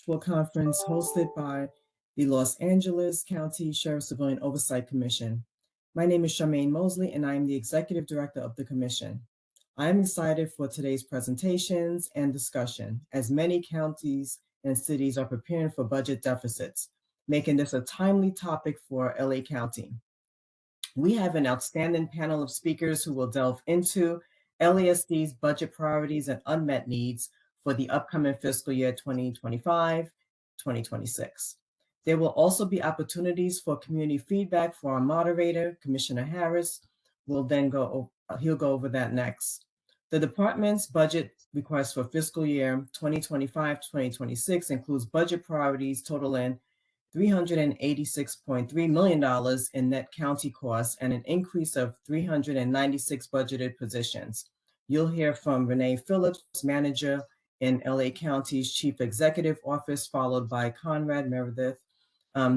virtual conference hosted by the Los Angeles County Sheriff's Civilian Oversight Commission. My name is Charmaine Mosley, and I am the Executive Director of the Commission. I am excited for today's presentations and discussion, as many counties and cities are preparing for budget deficits, making this a timely topic for LA County. We have an outstanding panel of speakers who will delve into LASD's budget priorities and unmet needs for the upcoming fiscal year 2025-2026. There will also be opportunities for community feedback for our moderator, Commissioner Harris. He'll go over that next. The department's budget request for fiscal year 2025-2026 includes budget priorities totaling $386.3 million in net county costs and an increase of 396 budgeted positions. You'll hear from Renee Phillips, manager in LA County's Chief Executive Office, followed by Conrad Meredith,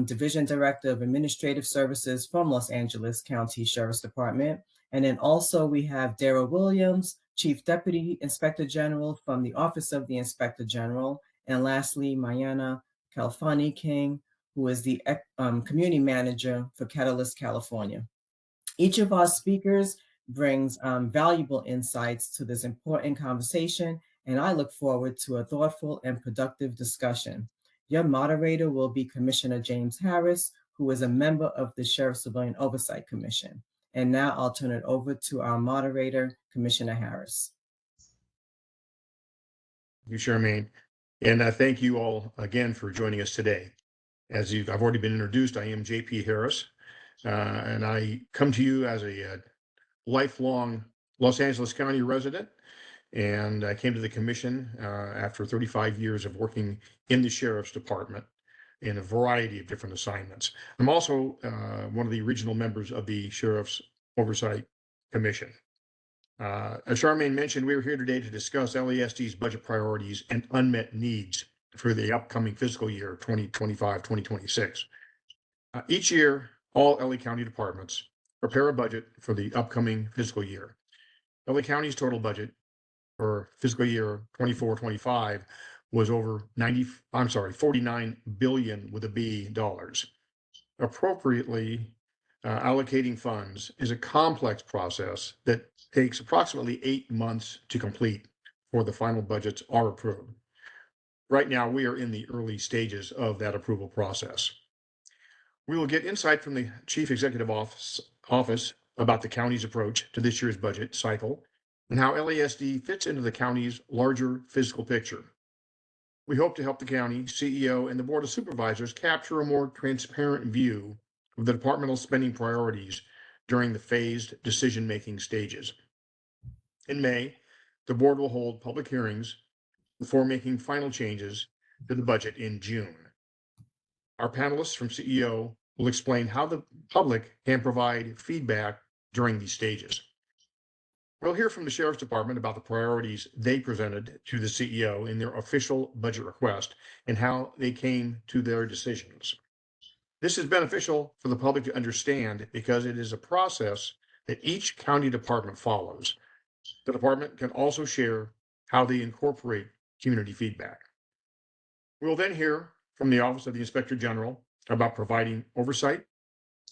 Division Director of Administrative Services from Los Angeles County Sheriff's Department. And then also we have Dara Williams, Chief Deputy Inspector General from the Office of the Inspector General. And lastly, Mayana Kalfani King, who is the community manager for Catalyst, California. Each of our speakers brings valuable insights to this important conversation, and I look forward to a thoughtful and productive discussion. Your moderator will be Commissioner James Harris, who is a member of the Sheriff's Civilian Oversight Commission. And now I'll turn it over to our moderator, Commissioner Harris. Thank you, Charmaine. And thank you all again for joining us today. As I've already been introduced, I am J.P. Harris, and I come to you as a lifelong Los Angeles County resident, and I came to the commission after 35 years of working in the Sheriff's Department in a variety of different assignments. I'm also one of the original members of the Sheriff's Oversight Commission. As Charmaine mentioned, we are here today to discuss LASD's budget priorities and unmet needs for the upcoming fiscal year 2025-2026. Each year, all LA County departments prepare a budget for the upcoming fiscal year. LA County's total budget for fiscal year 24-25 was over 49 billion with a B dollars. Appropriately allocating funds is a complex process that takes approximately 8 months to complete before the final budgets are approved. Right now, we are in the early stages of that approval process. We will get insight from the Chief Executive Office about the county's approach to this year's budget cycle and how LASD fits into the county's larger fiscal picture. We hope to help the county CEO and the Board of Supervisors capture a more transparent view of the departmental spending priorities during the phased decision-making stages. In May, the board will hold public hearings before making final changes to the budget in June. Our panelists from CEO will explain how the public can provide feedback during these stages. We'll hear from the Sheriff's Department about the priorities they presented to the CEO in their official budget request and how they came to their decisions. This is beneficial for the public to understand because it is a process that each county department follows. The department can also share how they incorporate community feedback. We will then hear from the Office of the Inspector General about providing oversight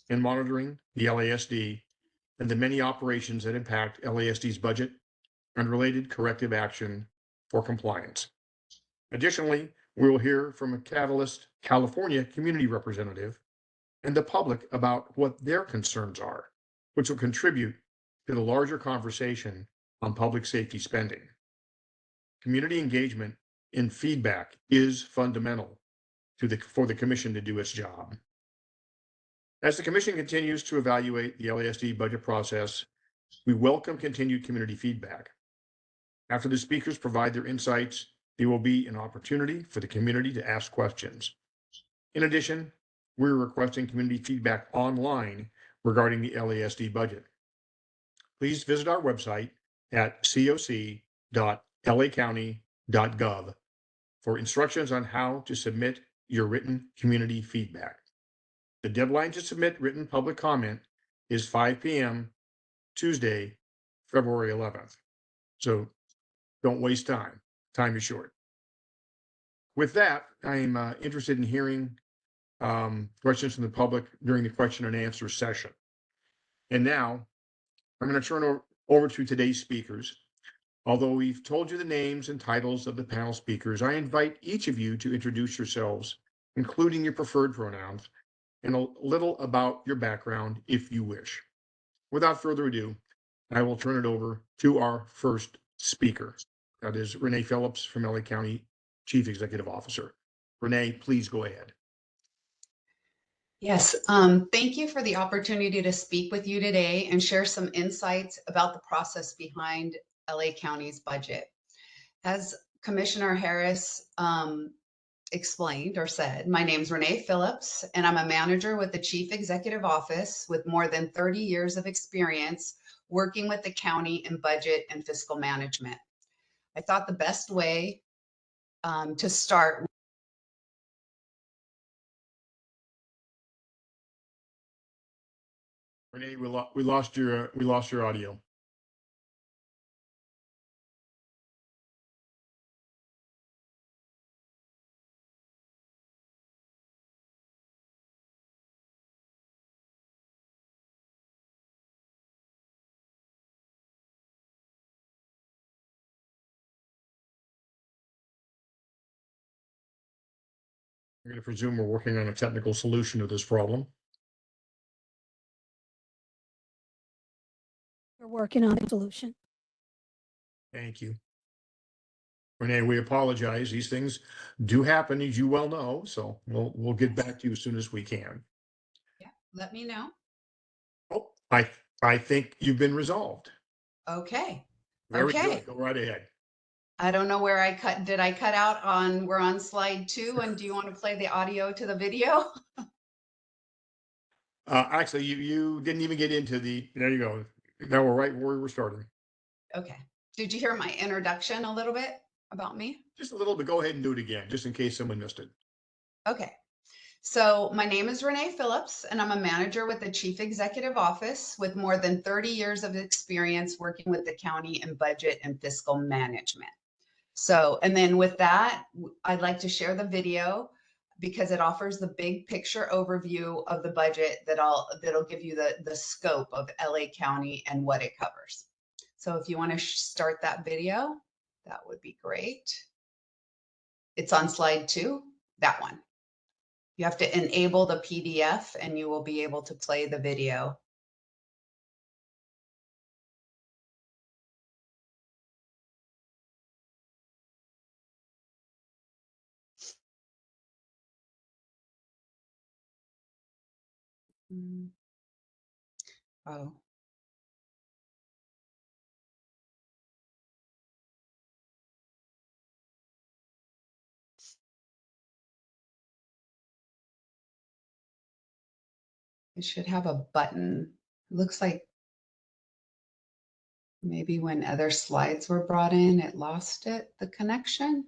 and monitoring the LASD and the many operations that impact LASD's budget and related corrective action for compliance. Additionally, we will hear from a Catalyst, California community representative and the public about what their concerns are, which will contribute to the larger conversation on public safety spending. Community engagement and feedback is fundamental for the commission to do its job. As the commission continues to evaluate the LASD budget process, we welcome continued community feedback. After the speakers provide their insights, there will be an opportunity for the community to ask questions. In addition, we're requesting community feedback online regarding the LASD budget. Please visit our website at coc.lacounty.gov for instructions on how to submit your written community feedback. The deadline to submit written public comment is 5 p.m. Tuesday, February 11th. So don't waste time. Time is short. With that, I'm interested in hearing questions from the public during the question and answer session. And now I'm going to turn over to today's speakers. Although we've told you the names and titles of the panel speakers, I invite each of you to introduce yourselves, including your preferred pronouns, and a little about your background if you wish. Without further ado, I will turn it over to our first speaker. That is Renee Phillips from LA County Chief Executive Officer. Renee, please go ahead. Yes, thank you for the opportunity to speak with you today and share some insights about the process behind LA County's budget. As Commissioner Harris explained or said, my name is Renee Phillips, and I'm a manager with the Chief Executive Office with more than 30 years of experience working with the county in budget and fiscal management. I thought the best way to start. Renee, we lost your audio. I'm going to presume we're working on a technical solution to this problem. We're working on a solution. Thank you. Renee, we apologize. These things do happen, as you well know, so we'll get back to you as soon as we can. Yeah, let me know. Oh, I think you've been resolved. Okay. Very Okay. good. Go right ahead. I don't know where I cut. Did I cut out on? We're on slide 2, and do you want to play the audio to the video? Actually, you didn't even get into the. There you go. Now we're right where we're starting. Okay. Did you hear my introduction a little bit about me? Just a little bit. Go ahead and do it again, just in case someone missed it. Okay. So my name is Renee Phillips, and I'm a manager with the Chief Executive Office with more than 30 years of experience working with the county in budget and fiscal management. So, and then with that, I'd like to share the video because it offers the big picture overview of the budget that'll give you the scope of LA County and what it covers. So if you want to start that video, that would be great. It's on slide 2, that one. You have to enable the PDF and you will be able to play the video. Oh. It should have a button. It looks like maybe when other slides were brought in, it lost the connection.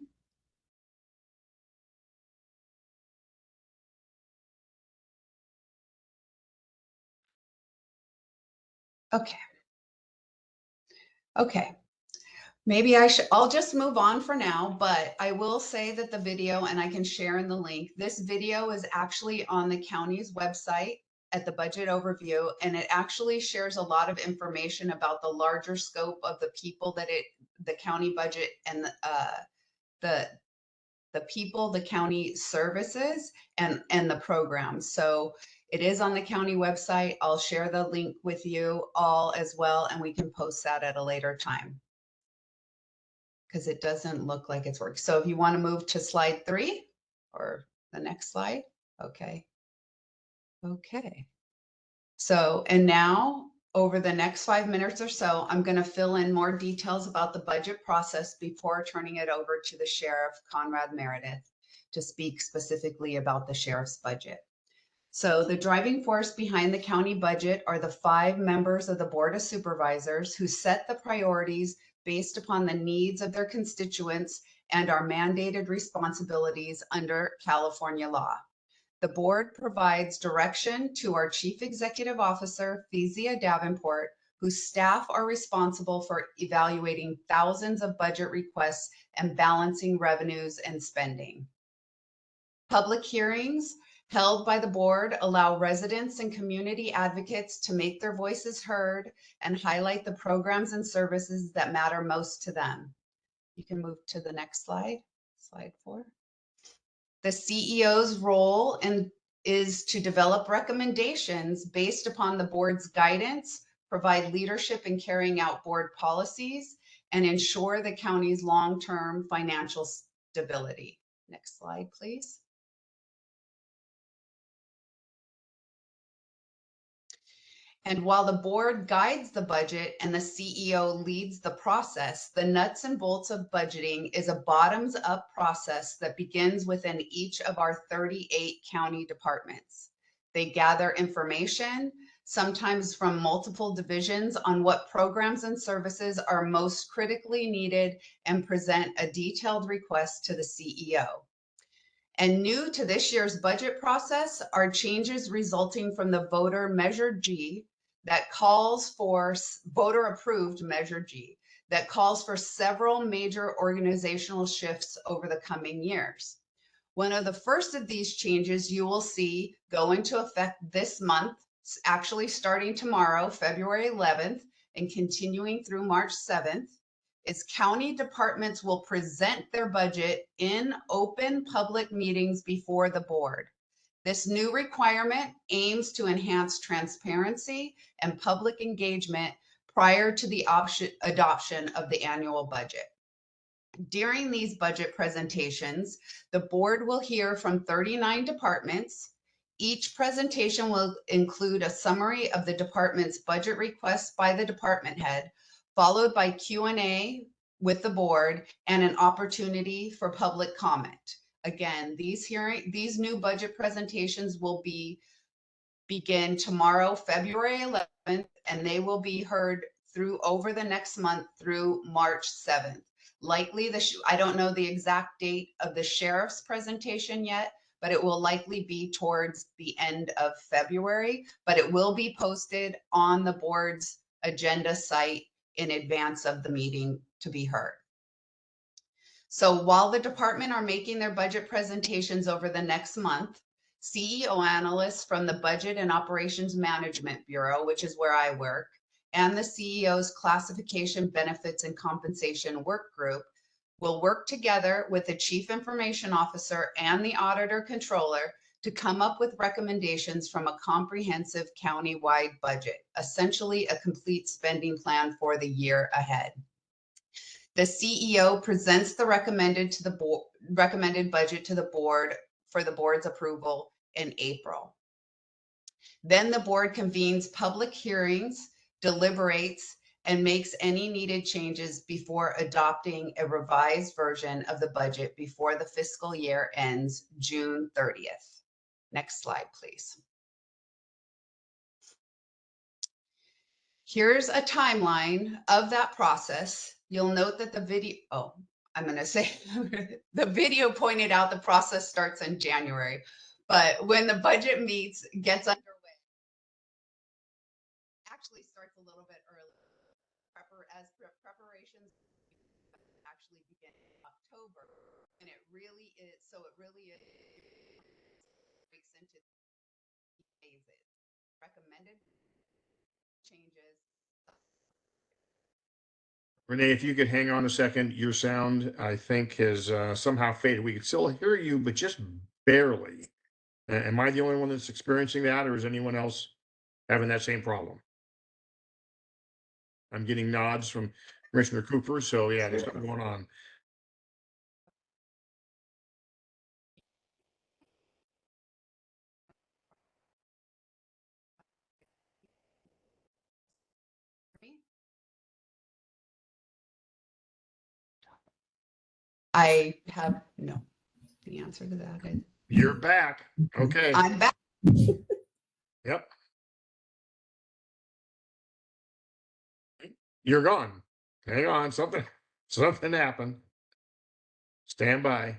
Okay. Okay. Maybe I'll just move on for now, but I will say that the video, and I can share in the link, this video is actually on the county's website at the budget overview, and it actually shares a lot of information about the larger scope of the people that the county budget and the people, the county services, and the programs. So it is on the county website. I'll share the link with you all as well, and we can post that at a later time because it doesn't look like it's working. So if you want to move to slide 3 or the next slide. Okay. Okay. So, and now over the next 5 minutes or so, I'm going to fill in more details about the budget process before turning it over to the Sheriff, Conrad Meredith, to speak specifically about the Sheriff's budget. So the driving force behind the county budget are the 5 members of the Board of Supervisors who set the priorities based upon the needs of their constituents and our mandated responsibilities under California law. The board provides direction to our Chief Executive Officer, Thesia Davenport, whose staff are responsible for evaluating thousands of budget requests and balancing revenues and spending. Public hearings held by the board allow residents and community advocates to make their voices heard and highlight the programs and services that matter most to them. You can move to the next slide, slide 4. The CEO's role is to develop recommendations based upon the board's guidance, provide leadership in carrying out board policies, and ensure the county's long-term financial stability. Next slide, please. And while the board guides the budget and the CEO leads the process, the nuts and bolts of budgeting is a bottoms-up process that begins within each of our 38 county departments. They gather information, sometimes from multiple divisions, on what programs and services are most critically needed and present a detailed request to the CEO. And new to this year's budget process are changes resulting from the voter Measure G that calls for voter approved Measure G that calls for several major organizational shifts over the coming years. One of the first of these changes you will see go into effect this month, actually starting tomorrow, February 11th, and continuing through March 7th, is county departments will present their budget in open public meetings before the board. This new requirement aims to enhance transparency and public engagement prior to the adoption of the annual budget. During these budget presentations, the board will hear from 39 departments. Each presentation will include a summary of the department's budget requests by the department head, followed by Q&A with the board and an opportunity for public comment. Again, these new budget presentations will begin tomorrow, February 11th, and they will be heard over the next month through March 7th. Likely, I don't know the exact date of the sheriff's presentation yet, but it will likely be towards the end of February, but it will be posted on the board's agenda site in advance of the meeting to be heard. So while the department are making their budget presentations over the next month, CEO analysts from the Budget and Operations Management Bureau, which is where I work, and the CEO's Classification, Benefits, and Compensation Work Group will work together with the Chief Information Officer and the Auditor Controller to come up with recommendations from a comprehensive county-wide budget, essentially a complete spending plan for the year ahead. The CEO presents the recommended budget to the board for the board's approval in April. Then the board convenes public hearings, deliberates, and makes any needed changes before adopting a revised version of the budget before the fiscal year ends June 30th. Next slide, please. Here's a timeline of that process. You'll note that the video, the video pointed out the process starts in January, but when the budget gets underway, actually starts a little bit early. Preparations actually begin in October, and it really is, breaks into phases. Recommended changes. Renee, if you could hang on a second, your sound, I think, has somehow faded. We can still hear you, but just barely. Am I the only one that's experiencing that, or is anyone else having that same problem? I'm getting nods from Commissioner Cooper, so yeah, there's something going on. I have the answer to that. You're back. Okay. I'm back. Yep. You're gone. Hang on. Something happened. Stand by.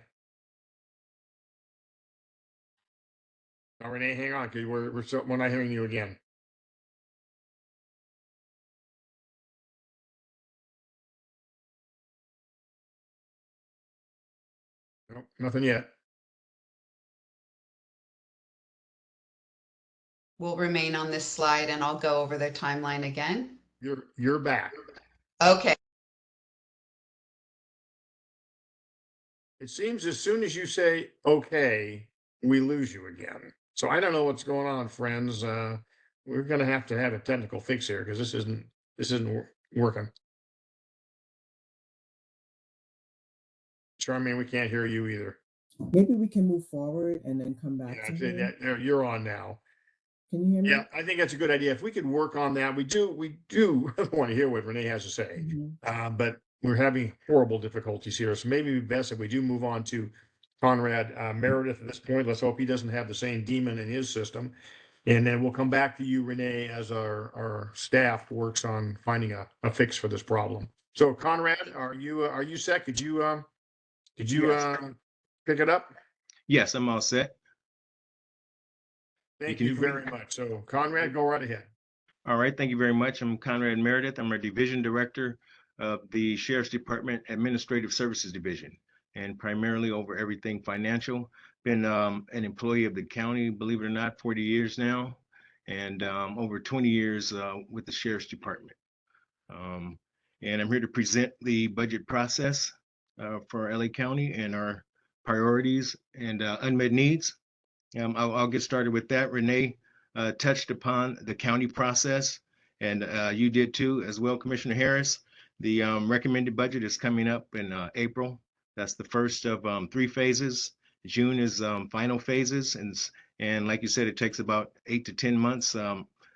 Now, Renee, hang on, because we're not hearing you again. Nope, nothing yet. We'll remain on this slide and I'll go over the timeline again. You're back. Okay. It seems as soon as you say okay, we lose you again. So I don't know what's going on, friends. We're going to have a technical fix here because this isn't working. Charmaine, we can't hear you either. Maybe we can move forward and then come back to Yeah, him. you're on now. Can you hear me? Yeah, I think that's a good idea. If we could work on that, we do want to hear what Renee has to say. But we're having horrible difficulties here. So maybe it'd be best if we do move on to Conrad Meredith at this point. Let's hope he doesn't have the same demon in his system. And then we'll come back to you, Renee, as our staff works on finding a fix for this problem. So Conrad, are you set? Could you Yes. pick it up? Yes, I'm all set. Thank can you hear me? very much. So Conrad, go right ahead. All right, thank you very much. I'm Conrad Meredith. I'm a division director of the Sheriff's Department Administrative Services Division, and primarily over everything financial. Been an employee of the county, believe it or not, 40 years now, and over 20 years with the Sheriff's Department. And I'm here to present the budget process for LA County and our priorities and unmet needs. I'll get started with that. Renee touched upon the county process, and you did too as well, Commissioner Harris. The recommended budget is coming up in April. That's the first of 3 phases. June is final phases, and like you said, it takes about 8 to 10 months.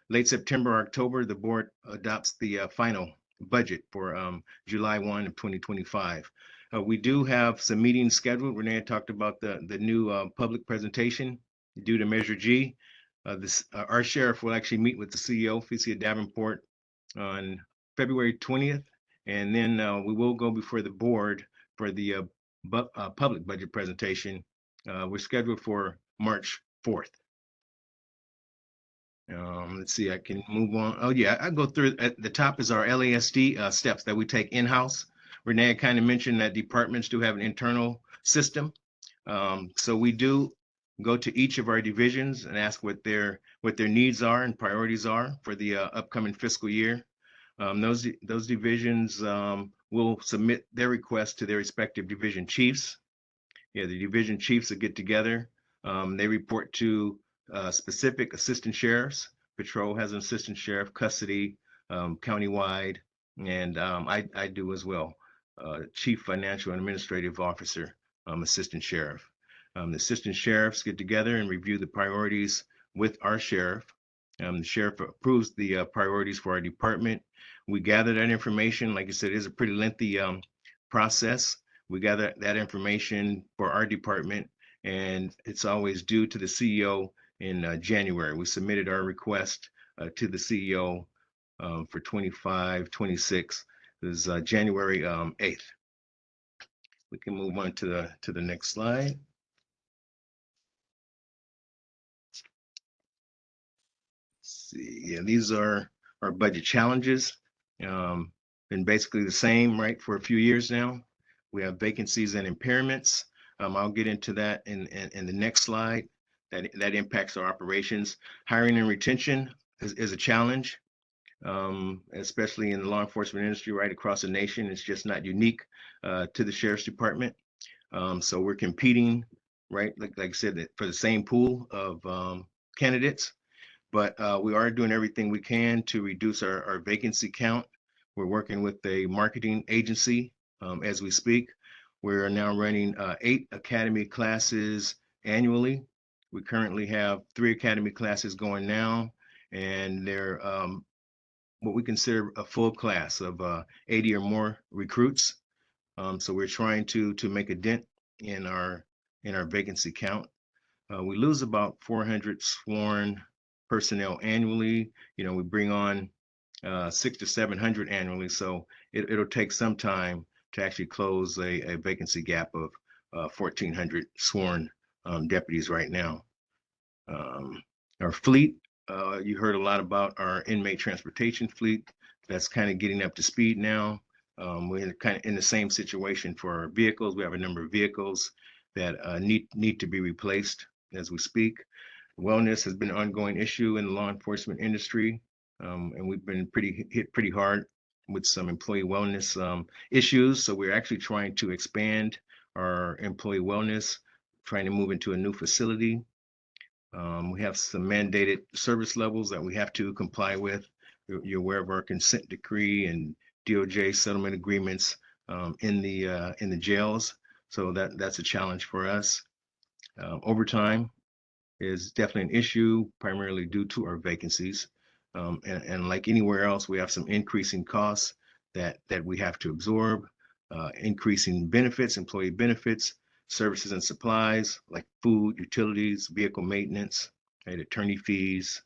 Late September, October, the board adopts the final budget for July 1 of 2025. We do have some meetings scheduled. Renee talked about the new public presentation due to Measure G. Our sheriff will actually meet with the CEO, Fiscal Davenport, on February 20th, and then we will go before the board for the public budget presentation. We're scheduled for March 4th. Let's see, I can move on. Oh yeah, I go through. At the top is our LASD steps that we take in-house. Renee kind of mentioned that departments do have an internal system. So we do go to each of our divisions and ask what their needs are and priorities are for the upcoming fiscal year. Those divisions will submit their requests to their respective division chiefs. Yeah, the division chiefs will get together. They report to specific assistant sheriffs. Patrol has an assistant sheriff, custody, countywide, and I do as well. Chief Financial and Administrative Officer, assistant sheriff. The assistant sheriffs get together and review the priorities with our sheriff. The sheriff approves the priorities for our department. We gather that information. Like I said, it is a pretty lengthy process. We gather that information for our department, and it's always due to the CEO in January. We submitted our request to the CEO for 25-26. This is January 8th. We can move on to the next slide. Let's see, yeah, these are our budget challenges. Been basically the same, right, for a few years now. We have vacancies and impairments. I'll get into that in the next slide. That impacts our operations. Hiring and retention is a challenge, especially in the law enforcement industry right across the nation. It's just not unique to the Sheriff's Department. So we're competing, right, like I said, for the same pool of candidates, but we are doing everything we can to reduce our vacancy count. We're working with a marketing agency as we speak. We're now running 8 academy classes annually. We currently have 3 academy classes going now, and they're what we consider a full class of 80 or more recruits. So we're trying to make a dent in our vacancy count. We lose about 400 sworn personnel annually. You know, we bring on 600 to 700 annually, so it'll take some time to actually close a vacancy gap of 1,400 sworn deputies right now. Our fleet, you heard a lot about our inmate transportation fleet. That's kind of getting up to speed now. We're kind of in the same situation for our vehicles. We have a number of vehicles that need to be replaced as we speak. Wellness has been an ongoing issue in the law enforcement industry, and we've been hit pretty hard with some employee wellness issues. So we're actually trying to expand our employee wellness, trying to move into a new facility. We have some mandated service levels that we have to comply with. You're aware of our consent decree and DOJ settlement agreements in the jails. So that's a challenge for us. Overtime is definitely an issue, primarily due to our vacancies. And like anywhere else, we have some increasing costs that we have to absorb, increasing benefits, employee benefits, services and supplies like food, utilities, vehicle maintenance, and attorney fees,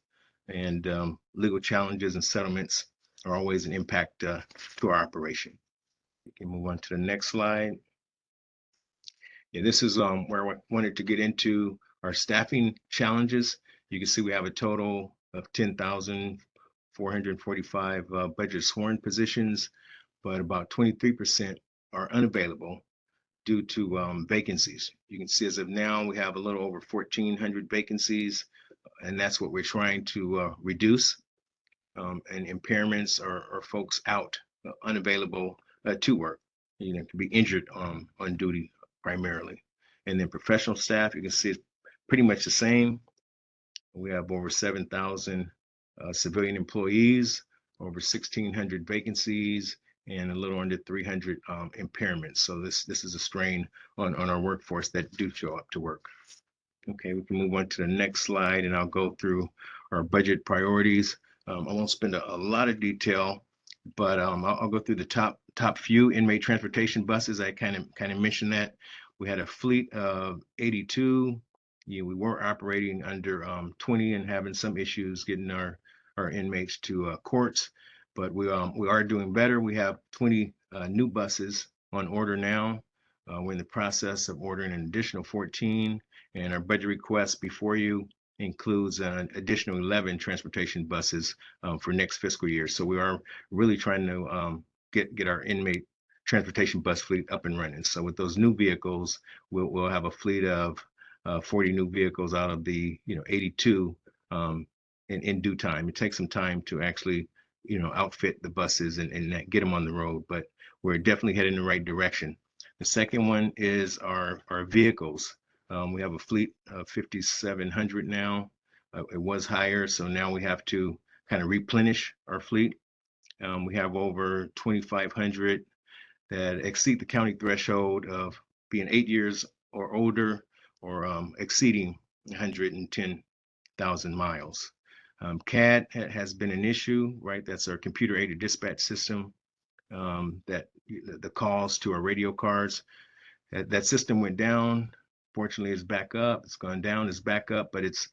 and legal challenges and settlements are always an impact to our operation. We can move on to the next slide. Yeah, this is where I wanted to get into our staffing challenges. You can see we have a total of 10,445 budget sworn positions, but about 23% are unavailable due to vacancies. You can see as of now, we have a little over 1,400 vacancies, and that's what we're trying to reduce. And impairments are folks out, unavailable to work, to be injured on duty primarily. And then professional staff, you can see it's pretty much the same. We have over 7,000 civilian employees, over 1,600 vacancies, and a little under 300 impairments. So this is a strain on our workforce that do show up to work. Okay, we can move on to the next slide, and I'll go through our budget priorities. I won't spend a lot of detail, but I'll go through the top few. Inmate transportation buses, I kind of mentioned that. We had a fleet of 82. We were operating under 20 and having some issues getting our inmates to courts, but we are doing better. We have 20 new buses on order now. We're in the process of ordering an additional 14, and our budget request before you includes an additional 11 transportation buses for next fiscal year. So we are really trying to get our inmate transportation bus fleet up and running. So with those new vehicles, we'll have a fleet of 40 new vehicles out of the 82 in due time. It takes some time to actually outfit the buses and get them on the road, but we're definitely heading in the right direction. The second one is our vehicles. We have a fleet of 5,700 now. It was higher, so now we have to kind of replenish our fleet. We have over 2,500 that exceed the county threshold of being 8 years or older, or exceeding 110,000 miles. CAD has been an issue, right? That's our computer-aided dispatch system. That the calls to our radio cards, that system went down. Fortunately, it's back up. It's gone down. It's back up, but it's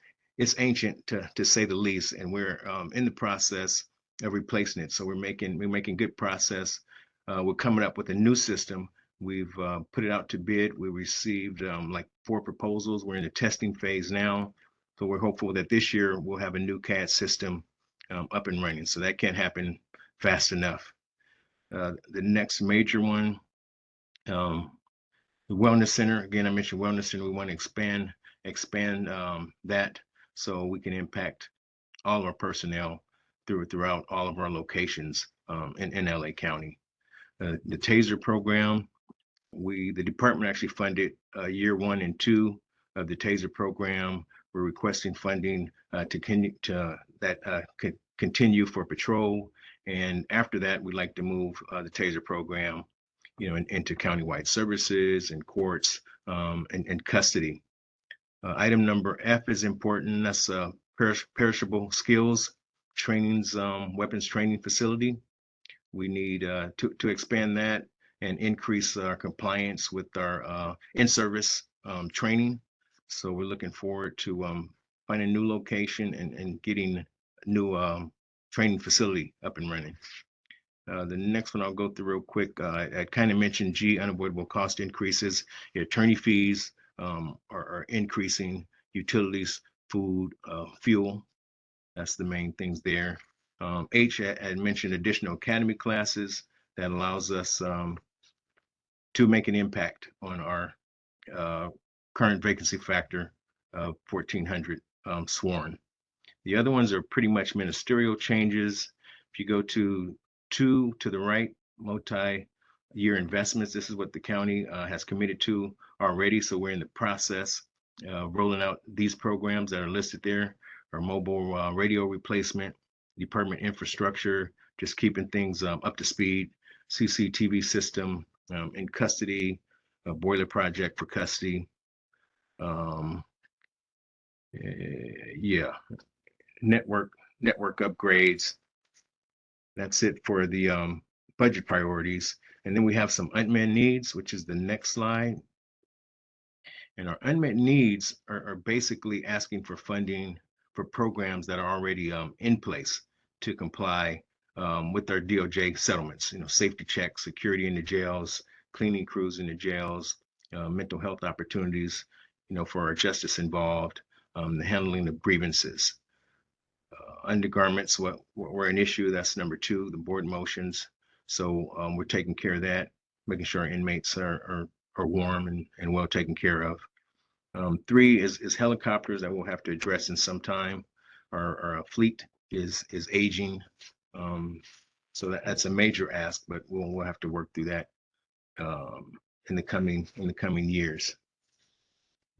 ancient to say the least, and we're in the process of replacing it. So we're making good progress. We're coming up with a new system. We've put it out to bid. We received like 4 proposals. We're in the testing phase now. So we're hopeful that this year we'll have a new CAD system up and running. So that can't happen fast enough. The next major one, the Wellness Center. Again, I mentioned Wellness Center. We want to expand that so we can impact all our personnel throughout all of our locations in LA County. The TASER program, the department actually funded year 1 and 2 of the TASER program. We're requesting funding to continue for patrol, and after that, we'd like to move the TASER program, into countywide services and courts and custody. Item number F is important. That's perishable skills trainings, weapons training facility. We need to expand that and increase our compliance with our in-service training. So we're looking forward to finding a new location and getting a new training facility up and running. The next one I'll go through real quick. I kind of mentioned unavoidable cost increases. Attorney fees are increasing, utilities, food, fuel. That's the main things there. H, I had mentioned additional academy classes that allows us to make an impact on our current vacancy factor of 1,400 sworn. The other ones are pretty much ministerial changes. If you go to 2 to the right, multi-year investments, this is what the county has committed to already. So we're in the process rolling out these programs that are listed there. Our mobile radio replacement, department infrastructure, just keeping things up to speed, CCTV system in custody, a boiler project for custody. Yeah, network upgrades. That's it for the budget priorities. And then we have some unmet needs, which is the next slide. And our unmet needs are basically asking for funding for programs that are already in place to comply with our DOJ settlements, safety checks, security in the jails, cleaning crews in the jails, mental health opportunities, for our justice involved, the handling of grievances. Undergarments were an issue. That's number 2, the board motions. So we're taking care of that, making sure our inmates are warm and well taken care of. 3 is helicopters that we'll have to address in some time. Our fleet is aging, so that's a major ask, but we'll have to work through that in the coming years.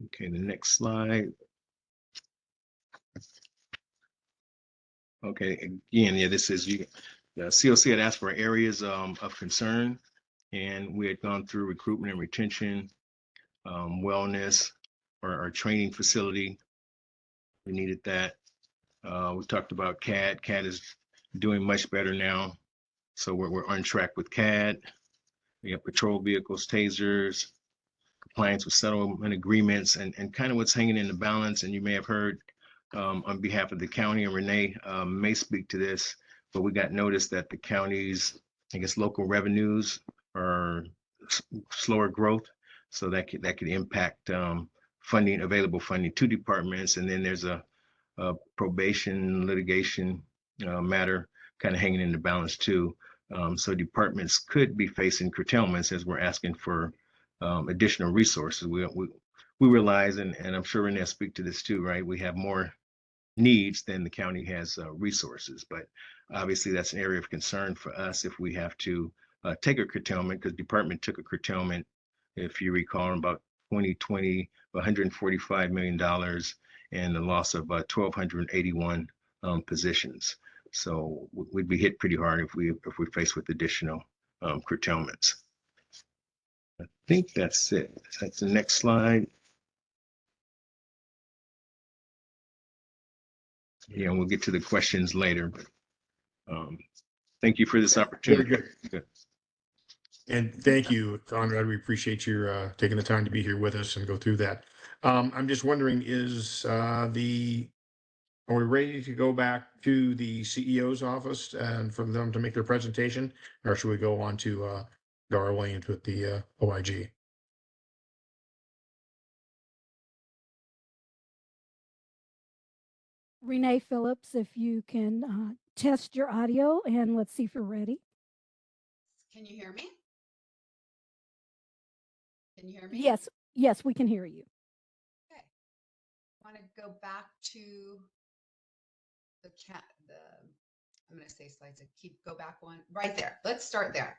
Okay, the next slide. Okay, again, yeah, this is the COC had asked for areas of concern, and we had gone through recruitment and retention, wellness, our training facility. We needed that. We talked about CAD. CAD is doing much better now, so we're on track with CAD. We have patrol vehicles, tasers, compliance with settlement agreements, and kind of what's hanging in the balance. And you may have heard on behalf of the county, and Renee may speak to this, but we got notice that the county's, local revenues are slower growth, so that could impact available funding to departments. And then there's a probation litigation matter kind of hanging in the balance too. So departments could be facing curtailments as we're asking for additional resources. We realize, and I'm sure Renee will speak to this too, right? We have more needs than the county has resources, but obviously that's an area of concern for us if we have to take a curtailment, because department took a curtailment, if you recall, in about 2020, $145 million, and the loss of 1,281 positions. So we'd be hit pretty hard if we're faced with additional curtailments. I think that's it. That's the next slide. Yeah, and we'll get to the questions later. But thank you for this opportunity. Very good. And thank you, Conrad. We appreciate your taking the time to be here with us and go through that. I'm just wondering, are we ready to go back to the CEO's office and for them to make their presentation, or should we go on to Darrell Williams with the OIG? Renee Phillips, if you can test your audio, and let's see if you're ready. Can you hear me? Can you hear me? Yes, we can hear you. Okay. I want to go back to I'm going to say slides. Go back one right there. Let's start there.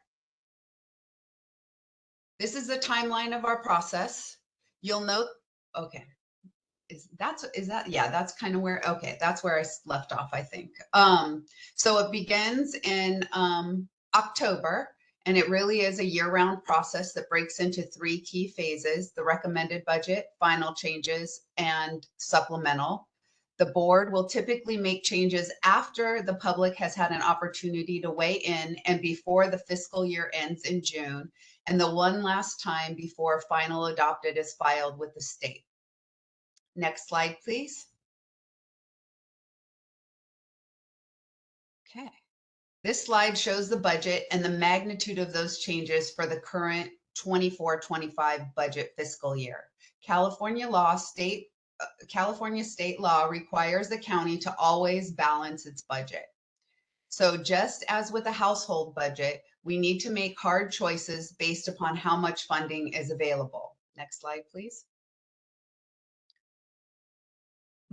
This is the timeline of our process. You'll note, okay. That's kind of where, okay, that's where I left off, I think. So it begins in October, and it really is a year-round process that breaks into 3 key phases: the recommended budget, final changes, and supplemental. The board will typically make changes after the public has had an opportunity to weigh in and before the fiscal year ends in June, and the one last time before final adopted is filed with the state. Next slide, please. Okay. This slide shows the budget and the magnitude of those changes for the current 24-25 budget fiscal year. California state law requires the county to always balance its budget. So just as with a household budget, we need to make hard choices based upon how much funding is available. Next slide, please.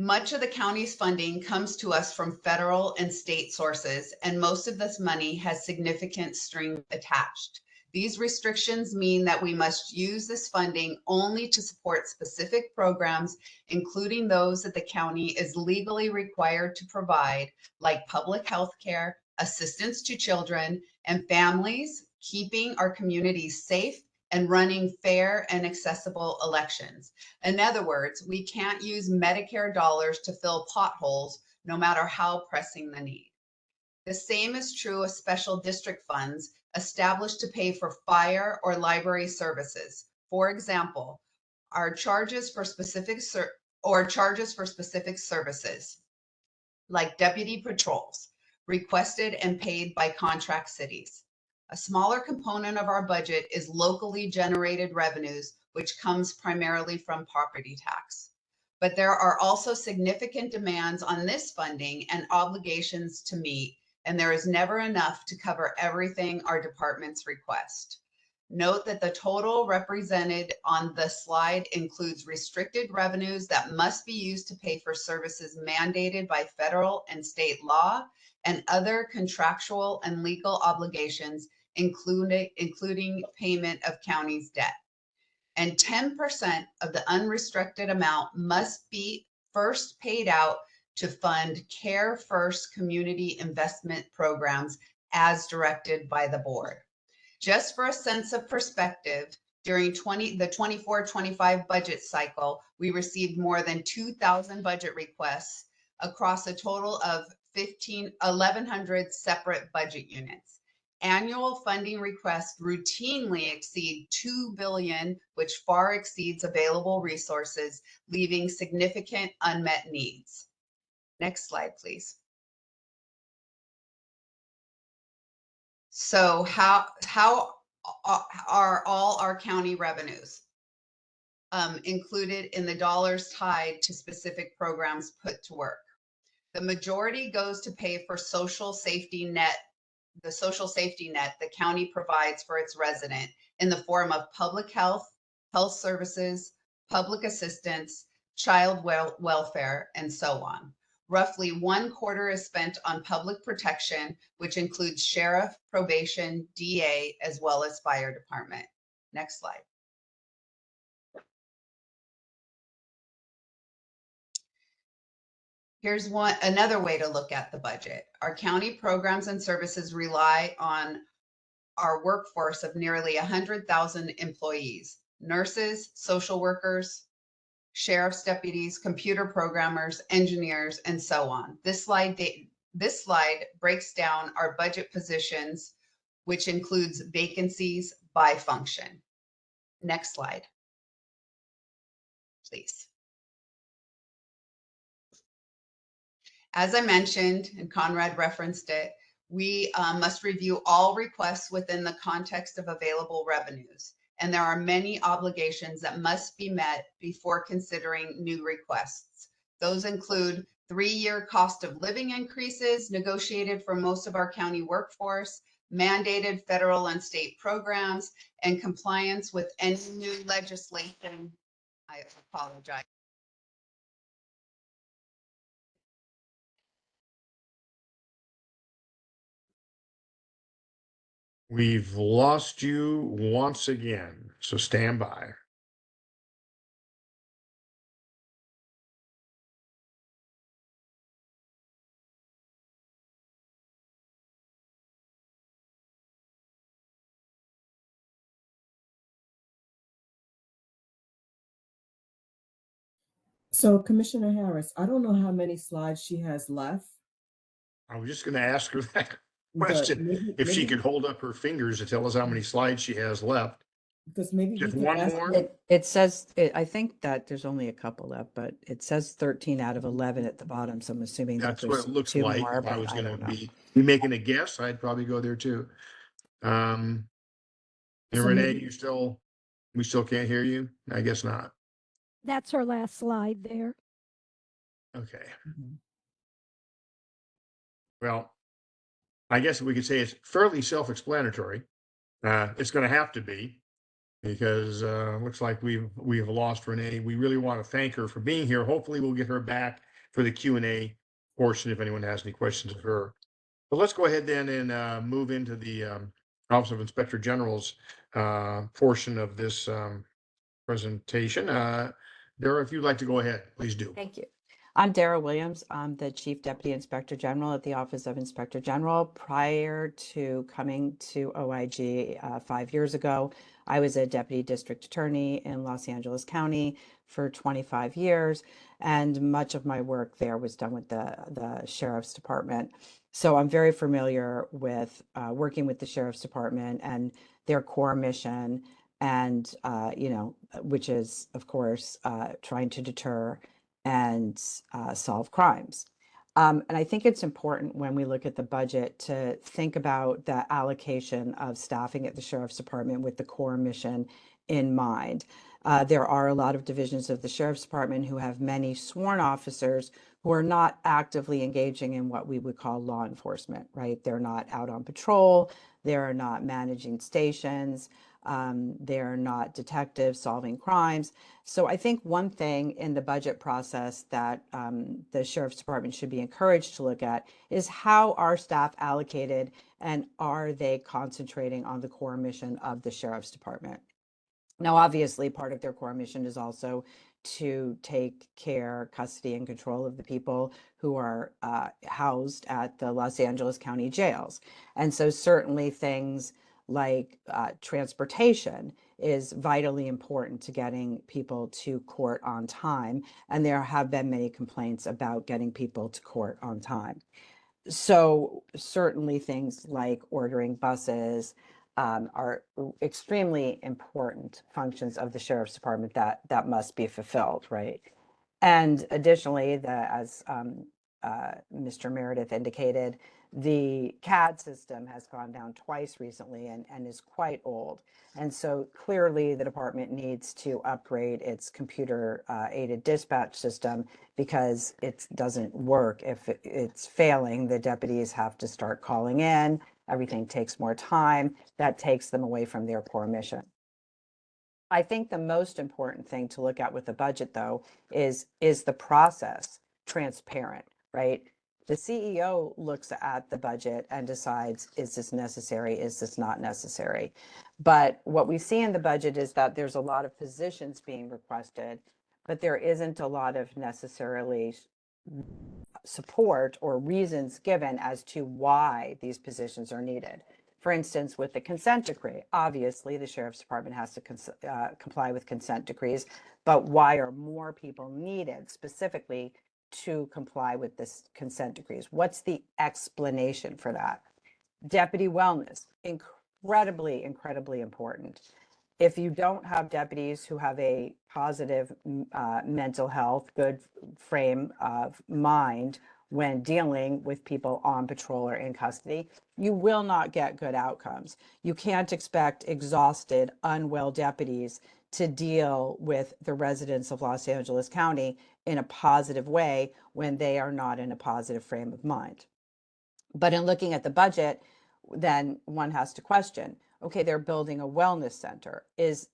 Much of the county's funding comes to us from federal and state sources, and most of this money has significant strings attached. These restrictions mean that we must use this funding only to support specific programs, including those that the county is legally required to provide, like public health care, assistance to children and families, keeping our communities safe, and running fair and accessible elections. In other words, we can't use Medicare dollars to fill potholes, no matter how pressing the need. The same is true of special district funds established to pay for fire or library services. For example, charges for specific services, like deputy patrols, requested and paid by contract cities. A smaller component of our budget is locally generated revenues, which comes primarily from property tax. But there are also significant demands on this funding and obligations to meet, and there is never enough to cover everything our departments request. Note that the total represented on the slide includes restricted revenues that must be used to pay for services mandated by federal and state law and other contractual and legal obligations, including payment of county's debt. And 10% of the unrestricted amount must be first paid out to fund Care First community investment programs as directed by the board. Just for a sense of perspective, during the 24-25 budget cycle, we received more than 2,000 budget requests across a total of 1,100 separate budget units. Annual funding requests routinely exceed $2 billion, which far exceeds available resources, leaving significant unmet needs. Next slide, please. So how are all our county revenues included in the dollars tied to specific programs put to work? The majority goes to pay for social safety net, the social safety net the county provides for its resident in the form of public health, health services, public assistance, child welfare, and so on. Roughly 1/4 is spent on public protection, which includes sheriff, probation, DA, as well as fire department. Next slide. Here's another way to look at the budget. Our county programs and services rely on our workforce of nearly 100,000 employees, nurses, social workers, sheriff's deputies, computer programmers, engineers, and so on. This slide breaks down our budget positions, which includes vacancies by function. Next slide, please. As I mentioned, and Conrad referenced it, we must review all requests within the context of available revenues. And there are many obligations that must be met before considering new requests. Those include 3-year cost of living increases negotiated for most of our county workforce, mandated federal and state programs, and compliance with any new legislation. I apologize. We've lost you once again, so stand by. So Commissioner Harris, I don't know how many slides she has left. I was just going to ask her that but question, if she could hold up her fingers to tell us how many slides she has left. Because maybe Just we can one ask more? It says, I think that there's only a couple left, but it says 13 out of 11 at the bottom. So I'm assuming that That's what there's it looks 2 like. more, If I but was I going don't to know. be making a guess, I'd probably go there too. And So Renee, maybe- we still can't hear you? I guess not. That's her last slide there. Okay. Mhm. Well, I guess we could say it's fairly self-explanatory. It's going to have to be, because looks like we've lost Renee. We really want to thank her for being here. Hopefully we'll get her back for the Q&A portion if anyone has any questions of her. But let's go ahead then and move into the Office of Inspector General's portion of this presentation. Dara, if you'd like to go ahead, please do. Thank you. I'm Dara Williams. I'm the Chief Deputy Inspector General at the Office of Inspector General. Prior to coming to OIG 5 years ago, I was a Deputy District Attorney in Los Angeles County for 25 years, and much of my work there was done with the Sheriff's Department. So I'm very familiar with working with the Sheriff's Department and their core mission, and which is, of course, trying to deter and solve crimes. And I think it's important when we look at the budget to think about the allocation of staffing at the Sheriff's Department with the core mission in mind. There are a lot of divisions of the Sheriff's Department who have many sworn officers who are not actively engaging in what we would call law enforcement, right? They're not out on patrol, they're not managing stations, they're not detectives solving crimes. So I think one thing in the budget process that the Sheriff's Department should be encouraged to look at is how are staff allocated and are they concentrating on the core mission of the Sheriff's Department? Now, obviously, part of their core mission is also to take care, custody, and control of the people who are housed at the Los Angeles County jails. And so certainly things like transportation is vitally important to getting people to court on time. And there have been many complaints about getting people to court on time. So certainly things like ordering buses are extremely important functions of the Sheriff's Department that must be fulfilled, right? And additionally, as Mr. Meredith indicated, the CAD system has gone down twice recently and is quite old. And so clearly the department needs to upgrade its computer aided dispatch system because it doesn't work. If it's failing, the deputies have to start calling in. Everything takes more time. That takes them away from their core mission. I think the most important thing to look at with the budget, though, is the process transparent, right? The CEO looks at the budget and decides, is this necessary? Is this not necessary? But what we see in the budget is that there's a lot of positions being requested, but there isn't a lot of necessarily support or reasons given as to why these positions are needed. For instance, with the consent decree, obviously the Sheriff's Department has to comply with consent decrees, but why are more people needed specifically to comply with this consent decrees? What's the explanation for that? Deputy wellness, incredibly, incredibly important. If you don't have deputies who have a positive mental health, good frame of mind when dealing with people on patrol or in custody, you will not get good outcomes. You can't expect exhausted, unwell deputies to deal with the residents of Los Angeles County in a positive way when they are not in a positive frame of mind. But in looking at the budget, then one has to question, okay, they're building a wellness center. Is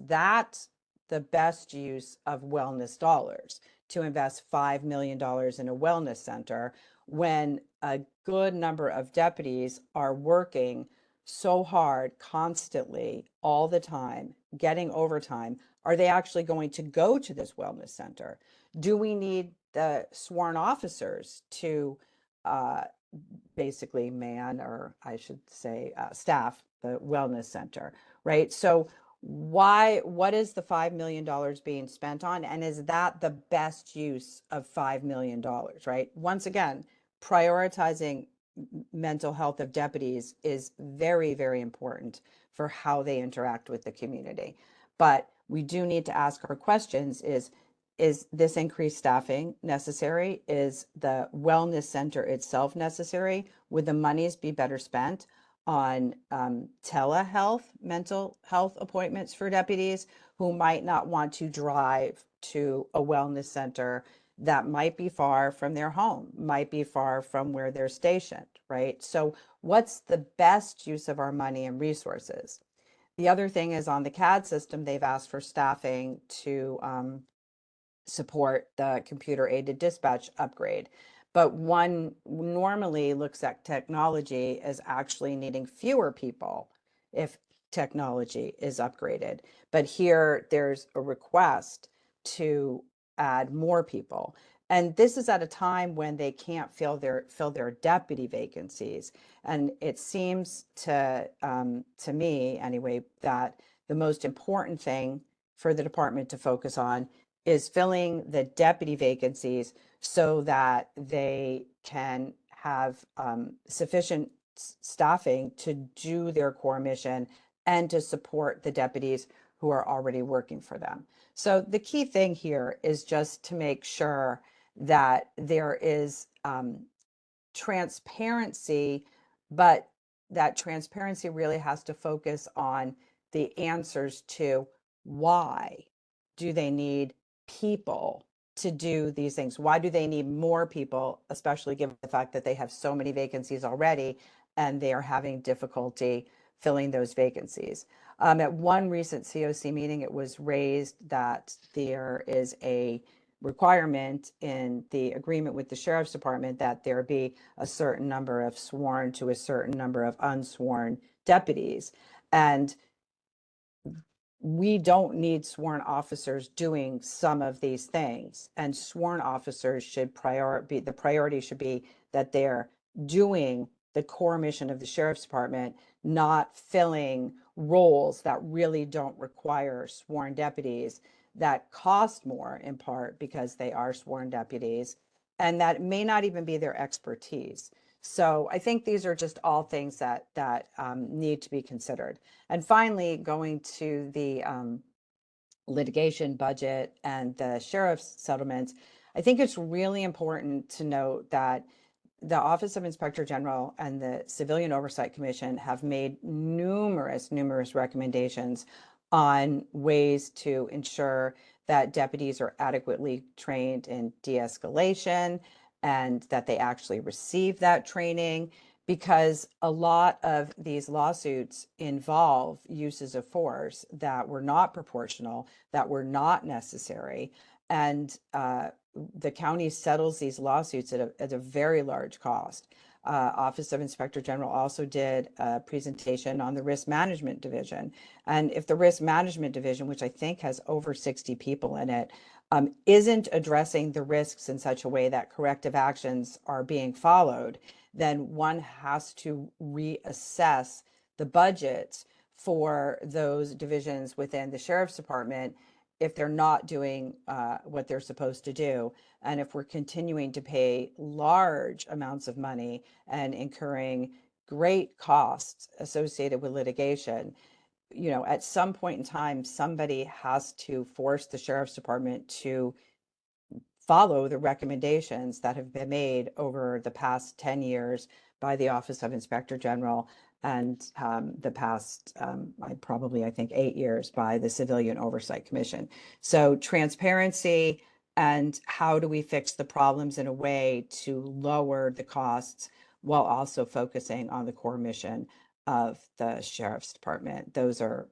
that the best use of wellness dollars to invest $5 million in a wellness center when a good number of deputies are working so hard constantly all the time, getting overtime? Are they actually going to go to this wellness center? Do we need the sworn officers to basically man, or I should say staff, the wellness center, right? So what is the $5 million being spent on? And is that the best use of $5 million, right? Once again, prioritizing mental health of deputies is very, very important for how they interact with the community. But we do need to ask our questions, is this increased staffing necessary? Is the wellness center itself necessary? Would the monies be better spent on telehealth, mental health appointments for deputies who might not want to drive to a wellness center that might be far from their home, might be far from where they're stationed, right? So what's the best use of our money and resources? The other thing is on the CAD system, they've asked for staffing to support the computer aided dispatch upgrade. But one normally looks at technology as actually needing fewer people if technology is upgraded. But here there's a request to add more people. And this is at a time when they can't fill their deputy vacancies. And it seems to me anyway, that the most important thing for the department to focus on is filling the deputy vacancies so that they can have sufficient staffing to do their core mission and to support the deputies who are already working for them. So the key thing here is just to make sure that there is transparency, but that transparency really has to focus on the answers to why do they need people to do these things? Why do they need more people, especially given the fact that they have so many vacancies already and they are having difficulty filling those vacancies? At one recent COC meeting, it was raised that there is a requirement in the agreement with the Sheriff's Department that there be a certain number of sworn to a certain number of unsworn deputies. And we don't need sworn officers doing some of these things. And sworn officers should the priority should be that they're doing the core mission of the Sheriff's Department, not filling roles that really don't require sworn deputies that cost more, in part because they are sworn deputies, and that may not even be their expertise. So I think these are just all things that need to be considered. And finally, going to the litigation budget and the sheriff's settlements, I think it's really important to note that the Office of Inspector General and the Civilian Oversight Commission have made numerous recommendations on ways to ensure that deputies are adequately trained in de-escalation and that they actually receive that training, because a lot of these lawsuits involve uses of force that were not proportional, that were not necessary. And the county settles these lawsuits at a very large cost. Office of Inspector General also did a presentation on the Risk Management Division. And if the Risk Management Division, which I think has over 60 people in it, isn't addressing the risks in such a way that corrective actions are being followed, then one has to reassess the budgets for those divisions within the Sheriff's Department if they're not doing what they're supposed to do. And if we're continuing to pay large amounts of money and incurring great costs associated with litigation, you know, at some point in time, somebody has to force the Sheriff's Department to follow the recommendations that have been made over the past 10 years by the Office of Inspector General and the past, I think 8 years by the Civilian Oversight Commission. So transparency and how do we fix the problems in a way to lower the costs while also focusing on the core mission of the Sheriff's Department. Those are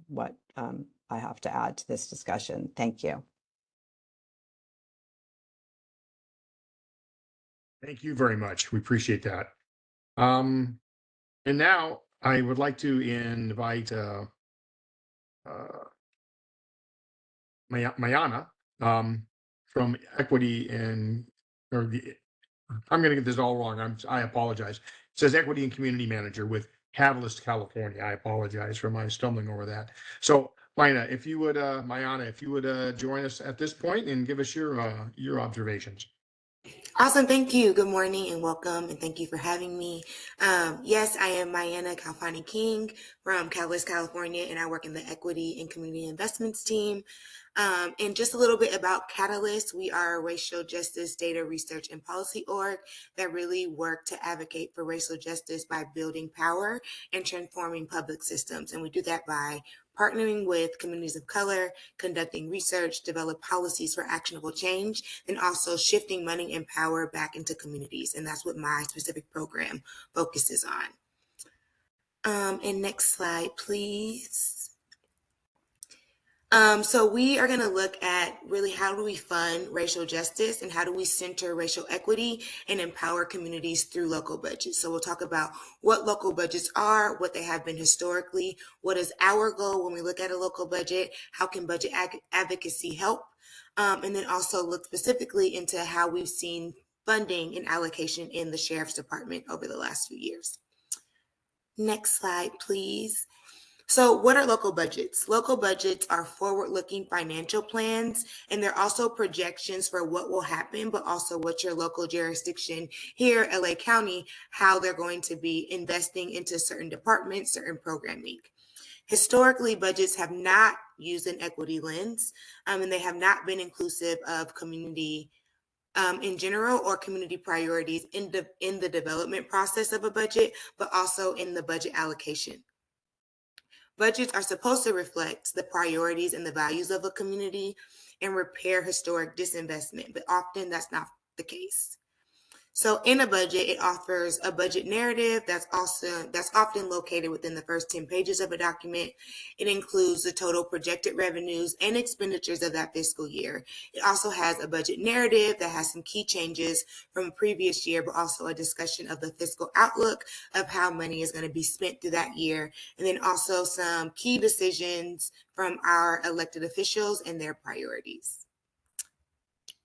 what I have to add to this discussion. Thank you. Thank you very much. We appreciate that. And now I would like to invite Mayana from Equity and, I'm going to get this all wrong. I apologize. It says Equity and Community Manager with Catalyst, California. I apologize for my stumbling over that. So Mayana, if you would join us at this point and give us your observations. Awesome. Thank you. Good morning and welcome. And thank you for having me. Yes, I am Mayana Kalfani King from Catalyst, California, and I work in the Equity and Community Investments team. And just a little bit about Catalyst. We are a racial justice data research and policy org that really work to advocate for racial justice by building power and transforming public systems. And we do that by partnering with communities of color, conducting research, develop policies for actionable change, and also shifting money and power back into communities. And that's what my specific program focuses on. And next slide, please. So we are going to look at really how do we fund racial justice and how do we center racial equity and empower communities through local budgets. So we'll talk about what local budgets are, what they have been historically, what is our goal when we look at a local budget, how can budget advocacy help, and then also look specifically into how we've seen funding and allocation in the Sheriff's Department over the last few years. Next slide, please. So what are local budgets? Local budgets are forward-looking financial plans, and they're also projections for what will happen, but also what your local jurisdiction here, LA County, how they're going to be investing into certain departments, certain programming. Historically, budgets have not used an equity lens, and they have not been inclusive of community in general or community priorities in the development process of a budget, but also in the budget allocation. Budgets are supposed to reflect the priorities and the values of a community and repair historic disinvestment, but often that's not the case. So in a budget, it offers a budget narrative that's often located within the first 10 pages of a document. It includes the total projected revenues and expenditures of that fiscal year. It also has a budget narrative that has some key changes from a previous year, but also a discussion of the fiscal outlook of how money is going to be spent through that year. And then also some key decisions from our elected officials and their priorities.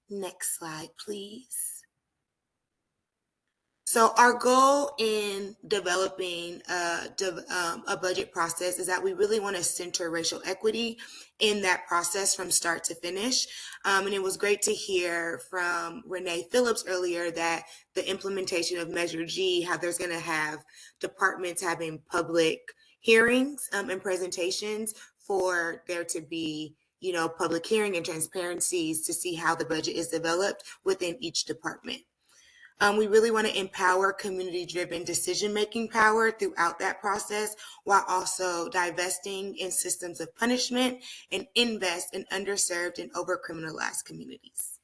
Next slide, please. So our goal in developing a budget process is that we really want to center racial equity in that process from start to finish. And it was great to hear from Renee Phillips earlier that the implementation of Measure G, how there's going to have departments having public hearings and presentations for there to be public hearing and transparencies to see how the budget is developed within each department. We really want to empower community-driven decision-making power throughout that process, while also divesting in systems of punishment and invest in underserved and over-criminalized communities.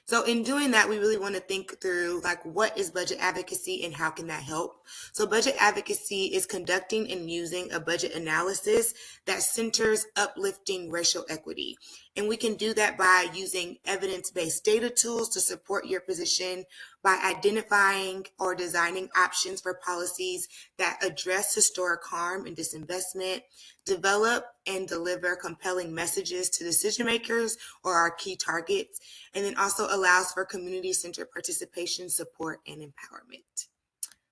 So in doing that, we really want to think through what is budget advocacy and how can that help? So budget advocacy is conducting and using a budget analysis that centers uplifting racial equity. And we can do that by using evidence-based data tools to support your position, by identifying or designing options for policies that address historic harm and disinvestment, develop and deliver compelling messages to decision makers or our key targets, and then also allows for community-centered participation, support, and empowerment.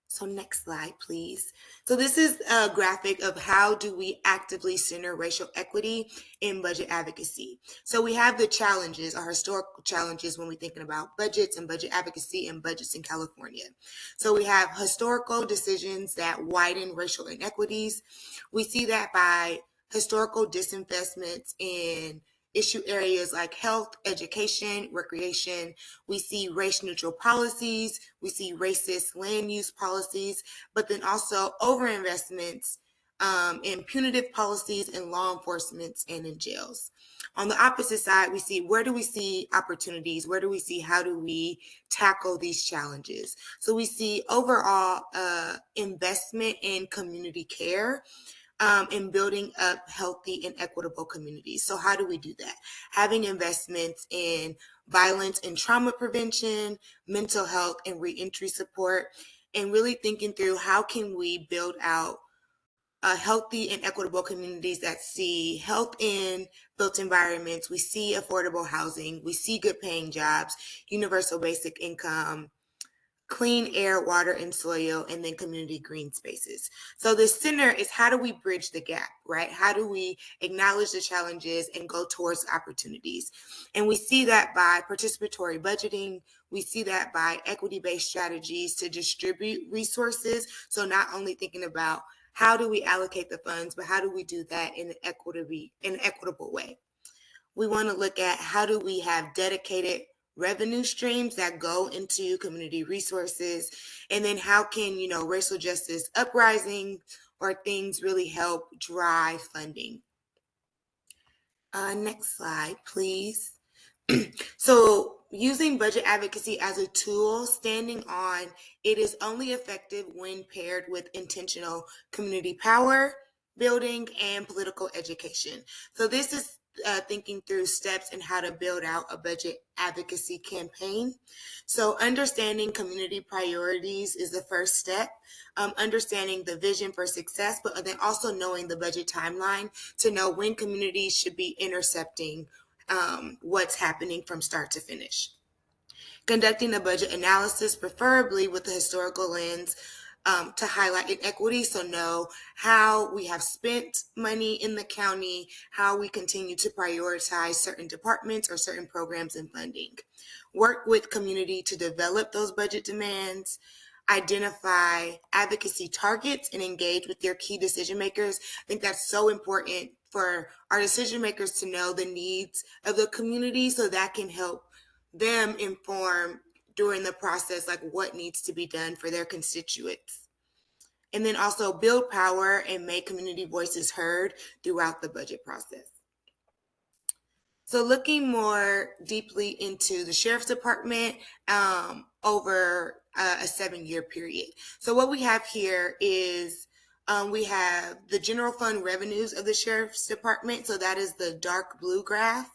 So next slide, please. So this is a graphic of how do we actively center racial equity in budget advocacy. So we have the challenges, our historical challenges when we're thinking about budgets and budget advocacy and budgets in California. So we have historical decisions that widen racial inequities. We see that by historical disinvestments in issue areas like health, education, recreation. We see race-neutral policies. We see racist land use policies, but then also overinvestments in punitive policies in law enforcement and in jails. On the opposite side, we see where do we see opportunities? Where do we see how do we tackle these challenges? So we see overall investment in community care, in building up healthy and equitable communities. So how do we do that? Having investments in violence and trauma prevention, mental health and reentry support, and really thinking through how can we build out healthy and equitable communities that see health in built environments, we see affordable housing, we see good paying jobs, universal basic income, clean air, water, and soil, and then community green spaces. So the center is how do we bridge the gap, right? How do we acknowledge the challenges and go towards opportunities? And we see that by participatory budgeting. We see that by equity-based strategies to distribute resources. So not only thinking about how do we allocate the funds, but how do we do that in an equitable way? We want to look at how do we have dedicated revenue streams that go into community resources, and then how can racial justice uprising or things really help drive funding. Next slide, please. So using budget advocacy as a tool, standing on it is only effective when paired with intentional community power, building, and political education. So this is thinking through steps and how to build out a budget advocacy campaign. So understanding community priorities is the first step. Understanding the vision for success, but then also knowing the budget timeline to know when communities should be intercepting what's happening from start to finish. Conducting a budget analysis, preferably with a historical lens, to highlight inequity, so know how we have spent money in the county, how we continue to prioritize certain departments or certain programs and funding. Work with community to develop those budget demands, identify advocacy targets, and engage with your key decision makers. I think that's so important for our decision makers to know the needs of the community so that can help them inform during the process, like what needs to be done for their constituents. And then also build power and make community voices heard throughout the budget process. So looking more deeply into the Sheriff's Department over a 7-year period. So what we have here is we have the general fund revenues of the Sheriff's Department. So that is the dark blue graph.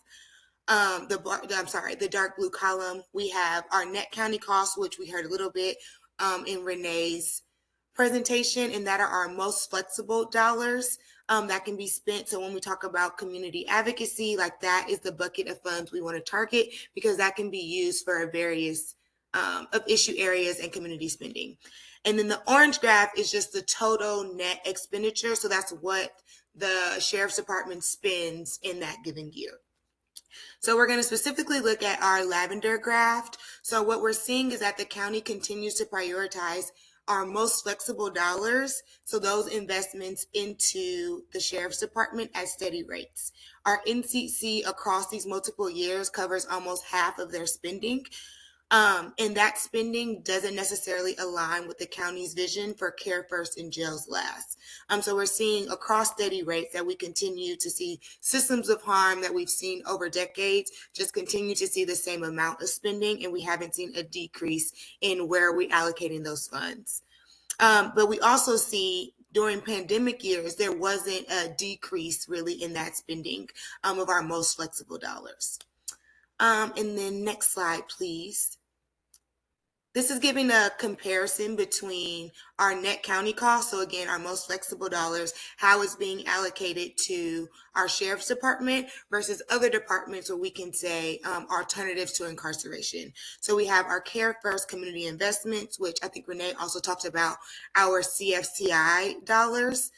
The dark blue column. We have our net county costs, which we heard a little bit in Renee's presentation, and that are our most flexible dollars that can be spent. So when we talk about community advocacy, like that is the bucket of funds we want to target because that can be used for various of issue areas and community spending. And then the orange graph is just the total net expenditure. So that's what the Sheriff's Department spends in that given year. So we're going to specifically look at our lavender graph. So what we're seeing is that the county continues to prioritize our most flexible dollars, so those investments into the Sheriff's Department at steady rates. Our NCC across these multiple years covers almost half of their spending. And that spending doesn't necessarily align with the county's vision for care first and jails last. So we're seeing across steady rates that we continue to see systems of harm that we've seen over decades just continue to see the same amount of spending, and we haven't seen a decrease in where we're allocating those funds. But we also see during pandemic years, there wasn't a decrease really in that spending of our most flexible dollars. And then next slide, please. This is giving a comparison between our net county costs, so again, our most flexible dollars, how it's being allocated to our Sheriff's Department versus other departments where we can say alternatives to incarceration. So we have our Care First community investments, which I think Renee also talked about, our CFCI dollars.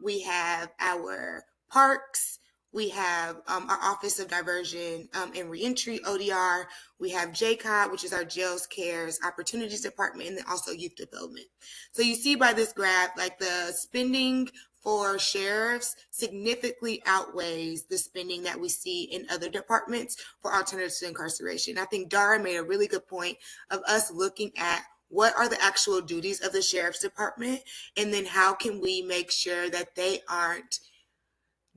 We have our parks. We have our Office of Diversion and Reentry, ODR. We have JCOT, which is our Jails, Cares, Opportunities Department, and then also Youth Development. So you see by this graph, like the spending for sheriffs significantly outweighs the spending that we see in other departments for alternatives to incarceration. I think Dara made a really good point of us looking at what are the actual duties of the Sheriff's Department, and then how can we make sure that they aren't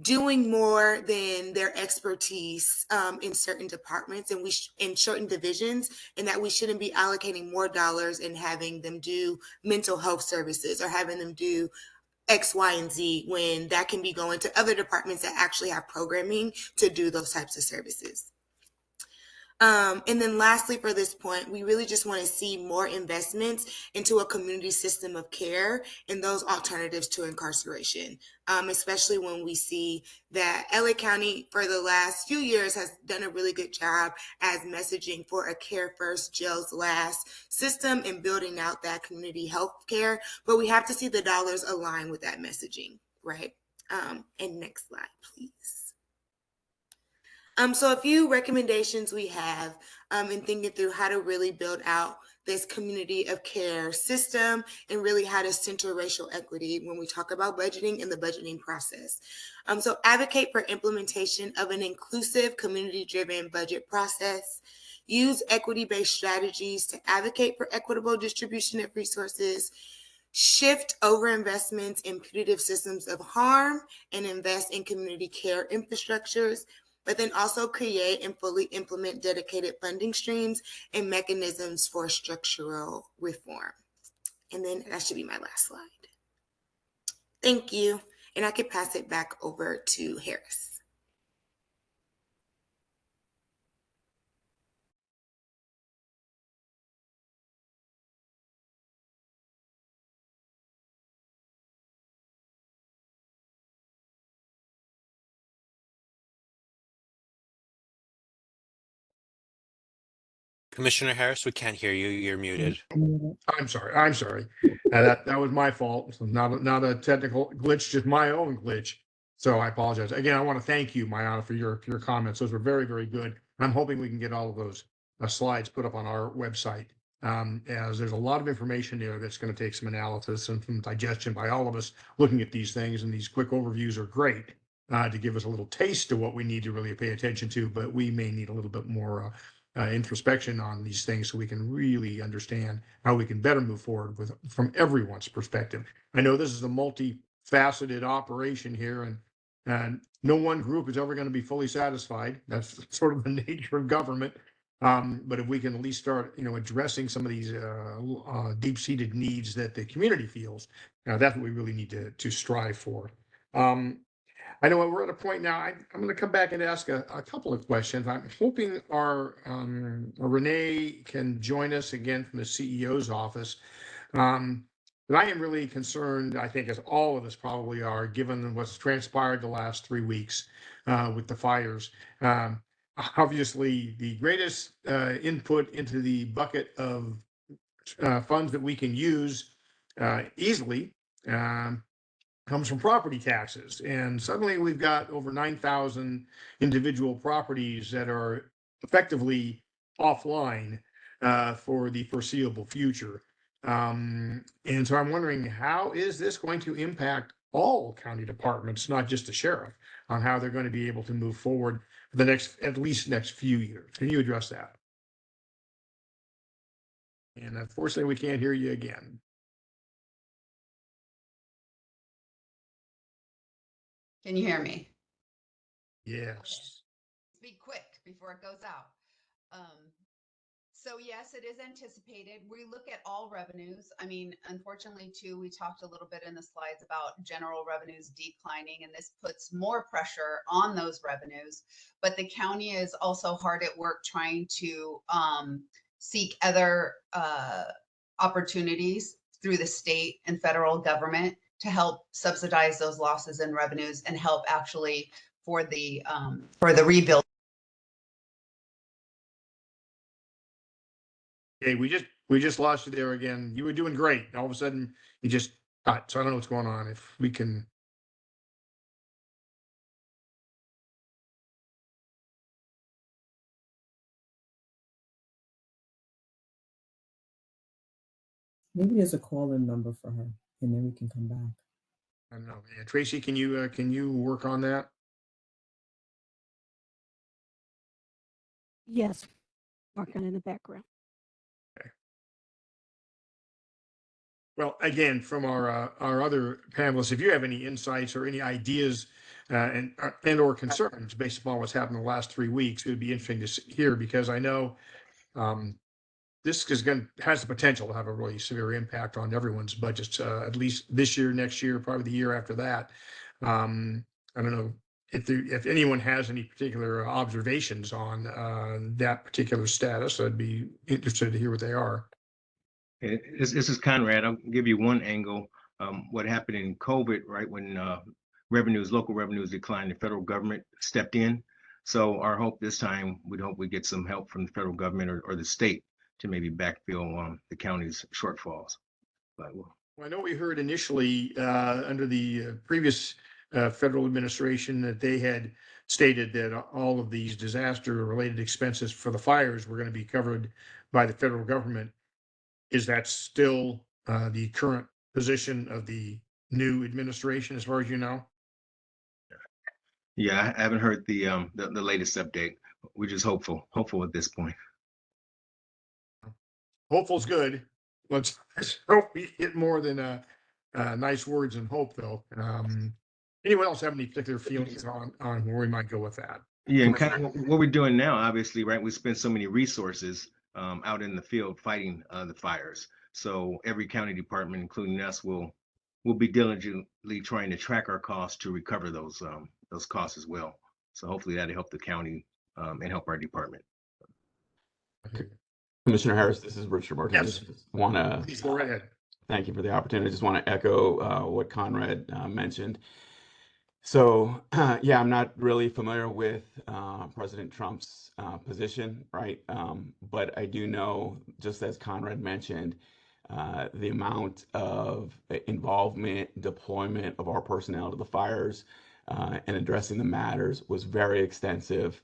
doing more than their expertise in certain departments and in certain divisions, and that we shouldn't be allocating more dollars and having them do mental health services or having them do X, Y, and Z when that can be going to other departments that actually have programming to do those types of services. And then lastly, for this point, we really just want to see more investments into a community system of care and those alternatives to incarceration, especially when we see that LA County for the last few years has done a really good job as messaging for a care first, jails last system and building out that community health care. But we have to see the dollars align with that messaging, right? And next slide, please. So a few recommendations we have in thinking through how to really build out this community of care system and really how to center racial equity when we talk about budgeting and the budgeting process. So advocate for implementation of an inclusive community-driven budget process. Use equity-based strategies to advocate for equitable distribution of resources. Shift overinvestments in punitive systems of harm and invest in community care infrastructures, but then also create and fully implement dedicated funding streams and mechanisms for structural reform. And then that should be my last slide. Thank you. And I could pass it back over to Harris. Commissioner Harris, we can't hear you. You're muted. I'm sorry. I'm sorry. That was my fault. Not a technical glitch, just my own glitch. So I apologize. Again, I want to thank you, Mayana, for your comments. Those were very, very good. I'm hoping we can get all of those slides put up on our website, as there's a lot of information there that's going to take some analysis and some digestion by all of us looking at these things. And these quick overviews are great to give us a little taste of what we need to really pay attention to, but we may need a little bit more introspection on these things so we can really understand how we can better move forward from everyone's perspective. I know this is a multifaceted operation here, and no one group is ever going to be fully satisfied. That's sort of the nature of government. But if we can at least start, addressing some of these deep-seated needs that the community feels, that's what we really need to strive for. I know we're at a point now. I'm going to come back and ask a couple of questions. I'm hoping our Renee can join us again from the CEO's office. But I am really concerned, I think, as all of us probably are, given what's transpired the last 3 weeks with the fires. Obviously, the greatest input into the bucket of funds that we can use easily comes from property taxes. And suddenly we've got over 9,000 individual properties that are effectively offline for the foreseeable future. And so I'm wondering, how is this going to impact all county departments, not just the sheriff, on how they're going to be able to move forward for the at least next few years? Can you address that? And unfortunately, we can't hear you again. Can you hear me? Yes. Be quick before it goes out. So yes, it is anticipated. We look at all revenues. I mean, unfortunately, too, we talked a little bit in the slides about general revenues declining, and this puts more pressure on those revenues. But the county is also hard at work trying to seek other opportunities through the state and federal government to help subsidize those losses in revenues and help actually for the rebuild. Okay, we just lost you there again. You were doing great. All of a sudden, you just cut. So I don't know what's going on. If we can. Maybe there's a call-in number for her, and then we can come back. I don't know. Yeah, Tracy, can you work on that? Yes, working in the background. Well, again, from our other panelists, if you have any insights or any ideas and or concerns based upon what's happened in the last 3 weeks, it would be interesting to hear, because I know this has the potential to have a really severe impact on everyone's budgets, at least this year, next year, probably the year after that. I don't know if anyone has any particular observations on that particular status. I'd be interested to hear what they are. This is Conrad. I'll give you one angle. What happened in COVID, right, when local revenues declined, the federal government stepped in. So our hope this time, we'd hope we get some help from the federal government or the state to maybe backfill the county's shortfalls. But well, I know we heard initially under the previous federal administration that they had stated that all of these disaster-related expenses for the fires were going to be covered by the federal government. Is that still the current position of the new administration, as far as you know? Yeah, I haven't heard the latest update. We're just hopeful at this point. Hopeful's good. Let's hope we get more than nice words and hope, though. Anyone else have any particular feelings on where we might go with that? Yeah, and kind of what we're doing now, obviously, right? We spend so many resources out in the field fighting the fires. So every county department, including us, will we'll be diligently trying to track our costs to recover those costs as well. So hopefully that'll help the county and help our department. Commissioner Harris, this is Richard Martinez. Yes. Want to Please go right ahead. thank you for the opportunity. I just want to echo what Conrad mentioned. So, yeah, I'm not really familiar with President Trump's position, right? But I do know, just as Conrad mentioned, the amount of involvement, deployment of our personnel to the fires and addressing the matters was very extensive.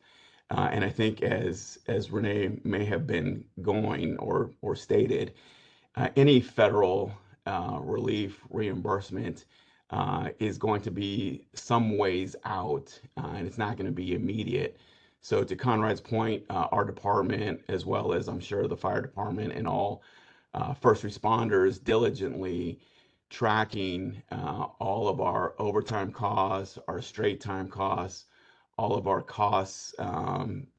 And I think as Renee may have been going or stated, any federal relief reimbursement is going to be some ways out, and it's not going to be immediate. So to Conrad's point, our department, as well as I'm sure the fire department and all first responders, diligently tracking all of our overtime costs, our straight time costs, all of our costs,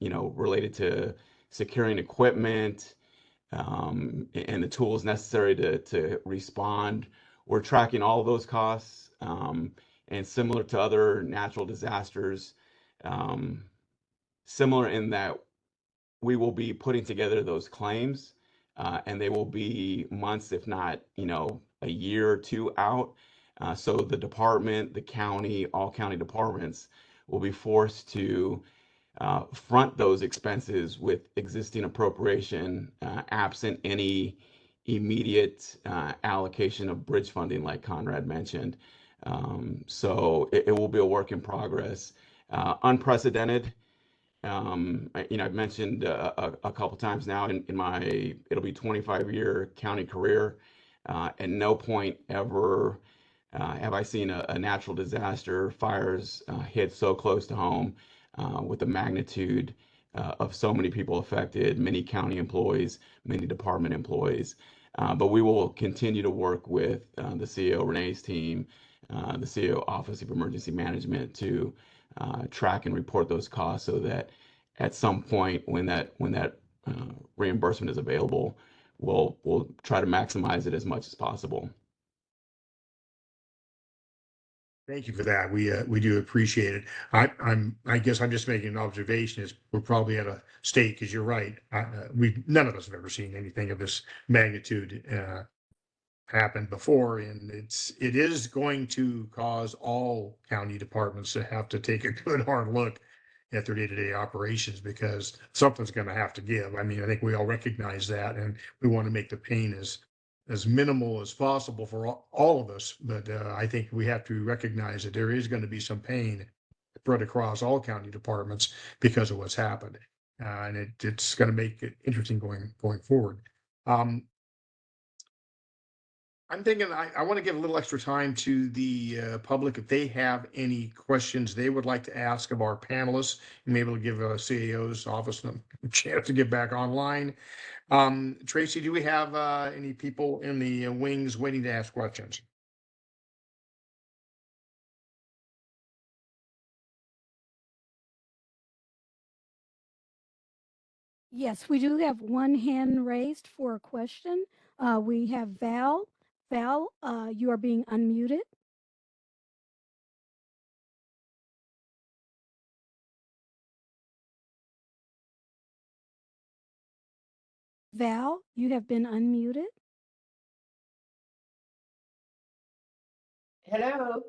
related to securing equipment, and the tools necessary to respond. We're tracking all of those costs, and similar to other natural disasters, similar in that we will be putting together those claims, and they will be months, if not, a year or two out. So the department, the county, all county departments will be forced to front those expenses with existing appropriation, absent any immediate allocation of bridge funding, like Conrad mentioned. So it will be a work in progress, unprecedented. I've mentioned a couple times now in my it'll be 25-year county career. At no point ever have I seen a natural disaster, fires hit so close to home, with the magnitude of so many people affected, many county employees, many department employees. But we will continue to work with the CEO Renee's team, the CEO Office of Emergency Management, to track and report those costs, so that at some point when that reimbursement is available, we'll try to maximize it as much as possible. Thank you for that. We do appreciate it. I guess I'm just making an observation. Is we're probably at a state, because you're right. None of us have ever seen anything of this magnitude happened before, and it is going to cause all county departments to have to take a good hard look at their day-to-day operations, because something's going to have to give. I mean, I think we all recognize that, and we want to make the pain as minimal as possible for all of us. But I think we have to recognize that there is going to be some pain spread across all county departments because of what's happened, and it's going to make it interesting going forward. I'm thinking I want to give a little extra time to the public if they have any questions they would like to ask of our panelists. You may be able to give CAO's office a chance to get back online. Tracy, do we have any people in the wings waiting to ask questions? Yes, we do have one hand raised for a question. We have Val. Val, you are being unmuted. Val, you have been unmuted. Hello.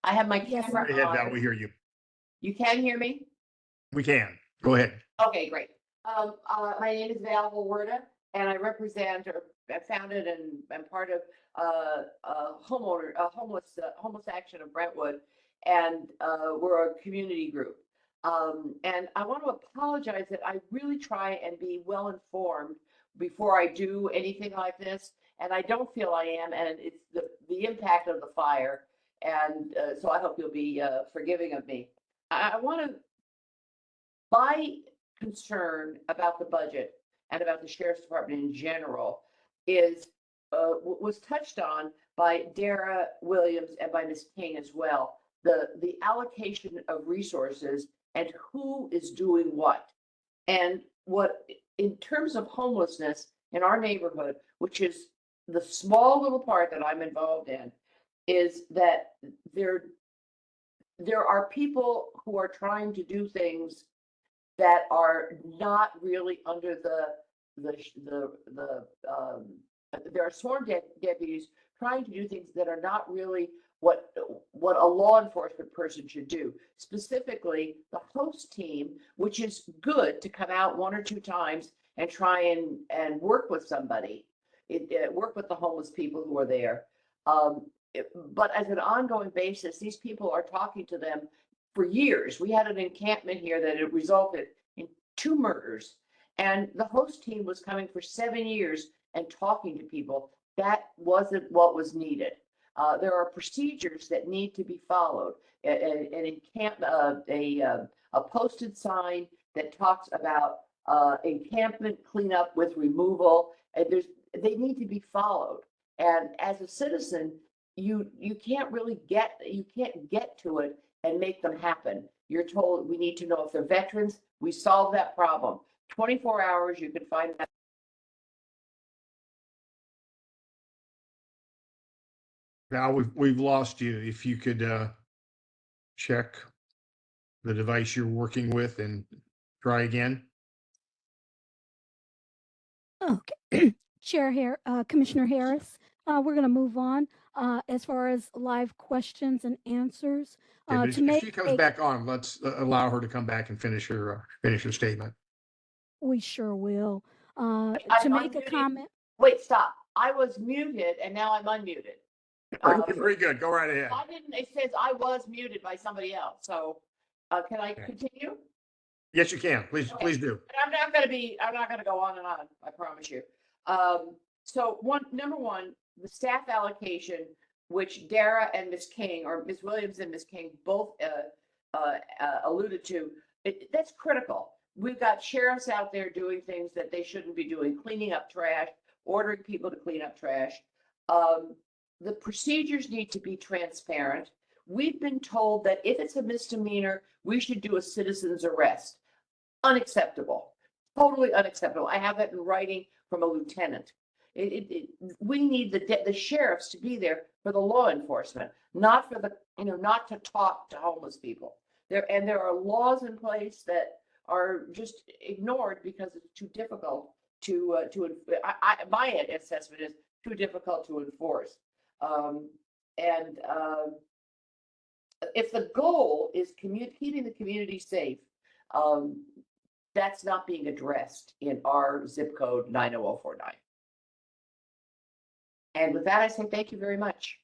I have my Yes. camera Go ahead, Val, on. we hear you. You can hear me? We can. Go ahead. Okay, great. My name is Val Hawerda, and I represent or founded and am part of homeless action of Brentwood, and we're a community group. And I want to apologize that I really try and be well informed before I do anything like this, and I don't feel I am, and it's the impact of the fire, and so I hope you'll be forgiving of me. I want to. My concern about the budget and about the sheriff's department in general is was touched on by Dara Williams and by Ms. King as well. The allocation of resources and who is doing what. And what, in terms of homelessness in our neighborhood, which is the small little part that I'm involved in is that there are people who are trying to do things that are not really under there are sworn deputies trying to do things that are not really what a law enforcement person should do. Specifically, the host team, which is good to come out 1 or 2 times and try and work with somebody, work with the homeless people who are there. But as an ongoing basis, these people are talking to them for years. We had an encampment here that had resulted in 2 murders, and the host team was coming for 7 years and talking to people. That wasn't what was needed. There are procedures that need to be followed. A posted sign that talks about encampment cleanup with removal, and they need to be followed. And as a citizen, you can't get to it and make them happen. You're told we need to know if they're veterans. We solve that problem. 24 hours, you can find that. Val, we've lost you. If you could check the device you're working with and try again. Okay, Commissioner Harris, we're going to move on as far as live questions and answers. Yeah, To if she make comes back on, let's allow her to come back and finish her statement. We sure will. To I'm make a unmuted. comment. Wait, stop. I was muted and now I'm unmuted. Very good. Go right ahead. It says I was muted by somebody else. So can I continue? Yes, you can. Please do. I'm not going to go on and on. I promise you. So number one, the staff allocation, which Dara and Ms. King, or Ms. Williams and Ms. King both alluded to, that's critical. We've got sheriffs out there doing things that they shouldn't be doing, cleaning up trash, ordering people to clean up trash. The procedures need to be transparent. We've been told that if it's a misdemeanor, we should do a citizen's arrest. Unacceptable. Totally unacceptable. I have that in writing from a lieutenant. We need the sheriffs to be there for the law enforcement, not for not to talk to homeless people. There are laws in place that are just ignored because it's too difficult my assessment is too difficult to enforce. If the goal is keeping the community safe, that's not being addressed in our zip code 90049. And with that, I say thank you very much.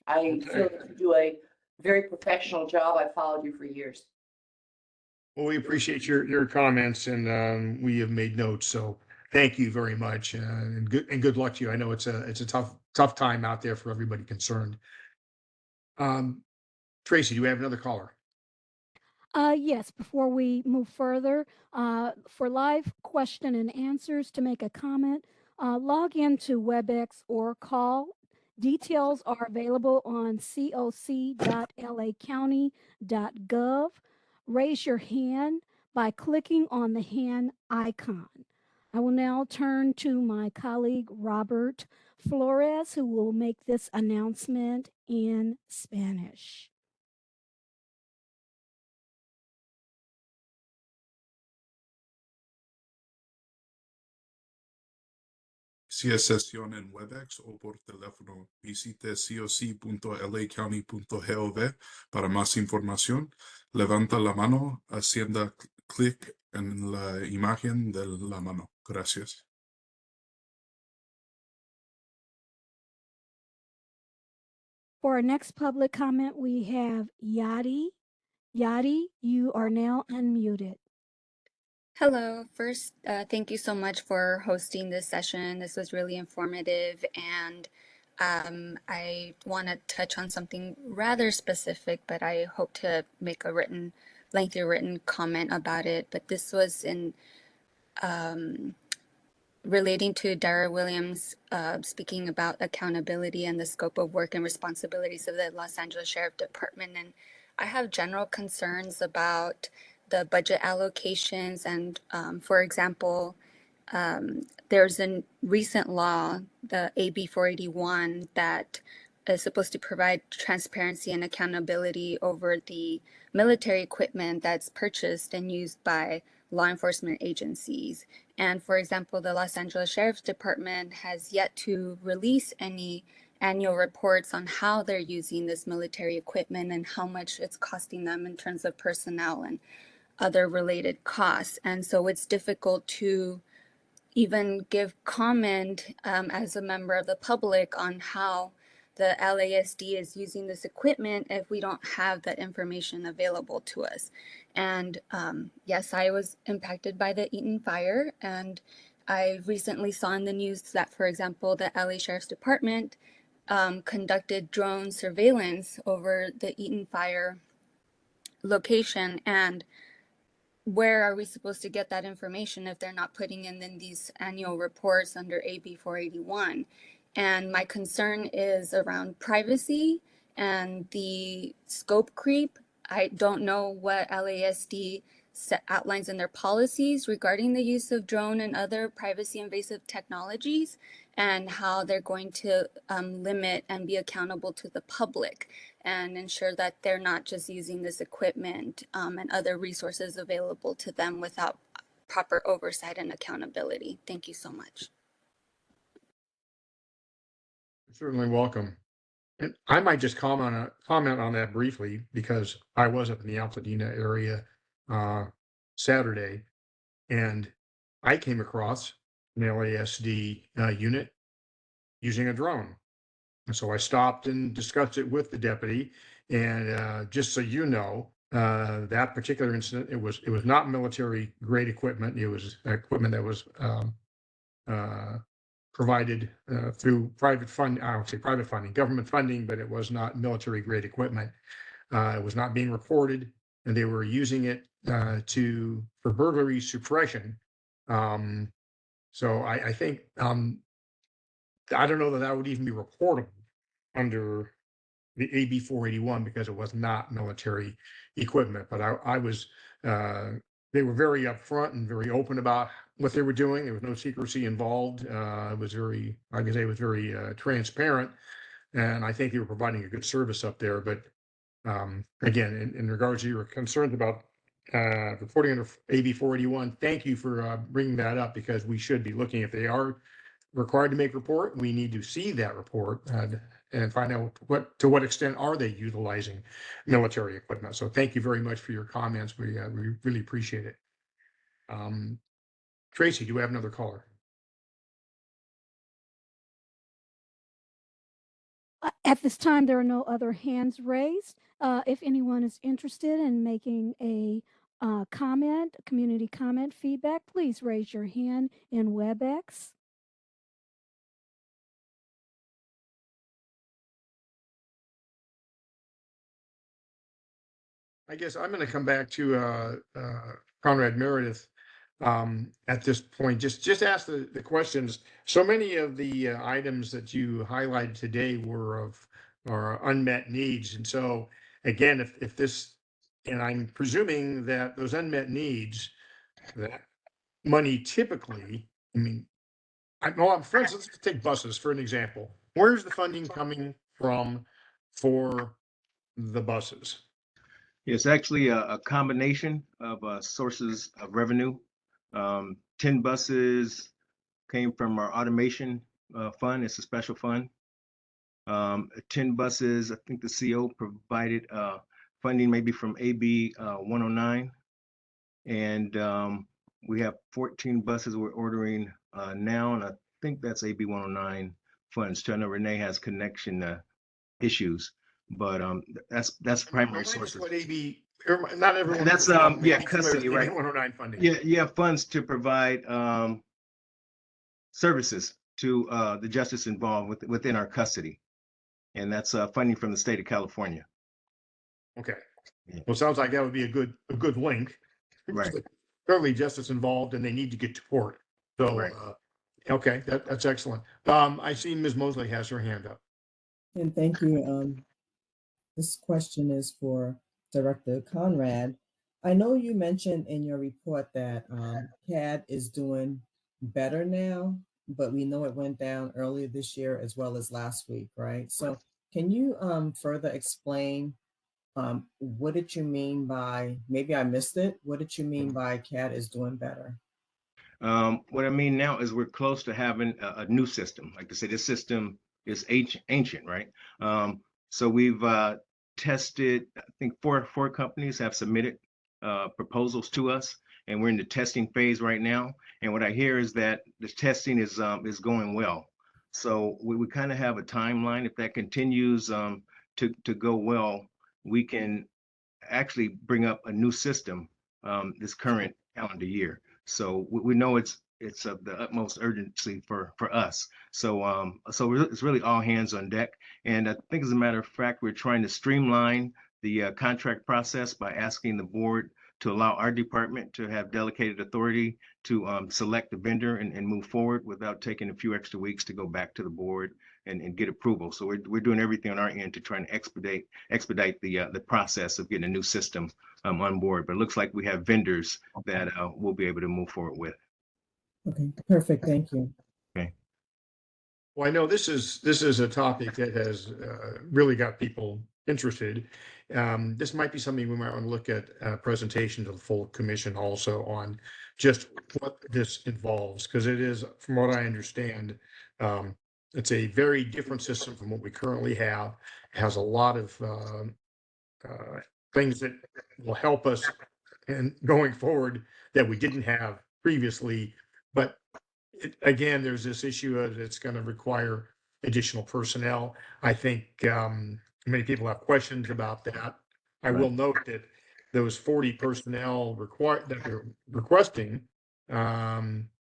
I feel that you do a very professional job. I've followed you for years. Well, we appreciate your comments, and we have made notes. So thank you very much, and good luck to you. I know it's a tough time out there for everybody concerned. Tracy, do we have another caller? Yes, before we move further, for live question and answers, to make a comment, log into WebEx or call. Details are available on coc.lacounty.gov. Raise your hand by clicking on the hand icon. I will now turn to my colleague, Robert Flores, who will make this announcement in Spanish. Si es sesión en WebEx o por teléfono, visite coc.lacounty.gov para más información. Levanta la mano haciendo clic en la imagen de la mano. Gracias. For our next public comment, we have Yadi. Yadi, you are now unmuted. Hello. First, thank you so much for hosting this session. This was really informative, and I want to touch on something rather specific, but I hope to make a lengthy written comment about it. But this was in relating to Dara Williams speaking about accountability and the scope of work and responsibilities of the Los Angeles Sheriff Department. And I have general concerns about the budget allocations and, for example, there's a recent law, the AB 481, that is supposed to provide transparency and accountability over the military equipment that's purchased and used by law enforcement agencies. And for example, the Los Angeles Sheriff's Department has yet to release any annual reports on how they're using this military equipment and how much it's costing them in terms of personnel and other related costs. And so it's difficult to even give comment as a member of the public on how the LASD is using this equipment if we don't have that information available to us. And yes, I was impacted by the Eaton fire, and I recently saw in the news that, for example, the LA Sheriff's Department conducted drone surveillance over the Eaton fire location. And where are we supposed to get that information if they're not putting in these annual reports under AB 481? And my concern is around privacy and the scope creep. I don't know what LASD outlines in their policies regarding the use of drone and other privacy invasive technologies, and how they're going to limit and be accountable to the public and ensure that they're not just using this equipment and other resources available to them without proper oversight and accountability. Thank you so much. You're certainly welcome. And I might just comment on that briefly, because I was up in the Altadena area Saturday, and I came across an LASD unit using a drone. And so I stopped and discussed it with the deputy. And just so you know, that particular incident, it was not military grade equipment. It was equipment that was provided through private funding, government funding, but it was not military grade equipment. It was not being reported, and they were using it for burglary suppression. So I think I don't know that would even be reportable under the AB 481, because it was not military equipment. But I was, they were very upfront and very open about what they were doing. There was no secrecy involved. It was very, I can say, it was very transparent, and I think they were providing a good service up there. But again, in regards to your concerns about reporting under AB 481, thank you for bringing that up, because we should be looking, if they are required to make report, we need to see that report and find out to what extent are they utilizing military equipment. So thank you very much for your comments. We really appreciate it. Tracy, do we have another caller? At this time, there are no other hands raised. If anyone is interested in making a community comment, feedback, please raise your hand in WebEx. I guess I'm going to come back to Conrad Meredith at this point. Just ask the questions. So many of the items that you highlighted today were unmet needs. And so again, if this, and I'm presuming that those unmet needs, that money typically, I mean, for instance, let's take buses for an example. Where's the funding coming from for the buses? It's actually a combination of sources of revenue. 10 buses came from our automation fund. It's a special fund. 10 buses, I think the CO provided funding maybe from AB 109. And we have 14 buses we're ordering now, and I think that's AB 109 funds. So I know Renee has connection issues, but that's primary sources. What AB? Not everyone. That's custody, right? 109 funding. Yeah, you have funds to provide services to the justice involved within our custody, and that's funding from the state of California. Okay. Well, it sounds like that would be a good link. Right. Clearly, justice involved, and they need to get to court. So, right. Okay, that's excellent. I see Ms. Mosley has her hand up. And thank you. This question is for Director Conrad. I know you mentioned in your report that CAD is doing better now, but we know it went down earlier this year as well as last week, right? So can you further explain what did you mean by, maybe I missed it, what did you mean by CAD is doing better? What I mean now is we're close to having a new system. Like I said, this system is ancient, right? So we've tested, I think four companies have submitted proposals to us, and we're in the testing phase right now. And what I hear is that the testing is going well. So we kind of have a timeline. If that continues to go well, we can actually bring up a new system this current calendar year. So we know it's of the utmost urgency for us. So it's really all hands on deck. And I think, as a matter of fact, we're trying to streamline the contract process by asking the board to allow our department to have delegated authority to select the vendor and move forward without taking a few extra weeks to go back to the board and get approval. So we're doing everything on our end to try and expedite the process of getting a new system on board. But it looks like we have vendors that we'll be able to move forward with. Okay, perfect. Thank you. Okay. Well, I know this is a topic that has really got people interested. This might be something we might want to look at a presentation to the full commission also on just what this involves, because it is, from what I understand, it's a very different system from what we currently have. It has a lot of things that will help us and going forward that we didn't have previously. But again, there's this issue of it's going to require additional personnel. I think many people have questions about that. I will note that those 40 personnel that they're requesting,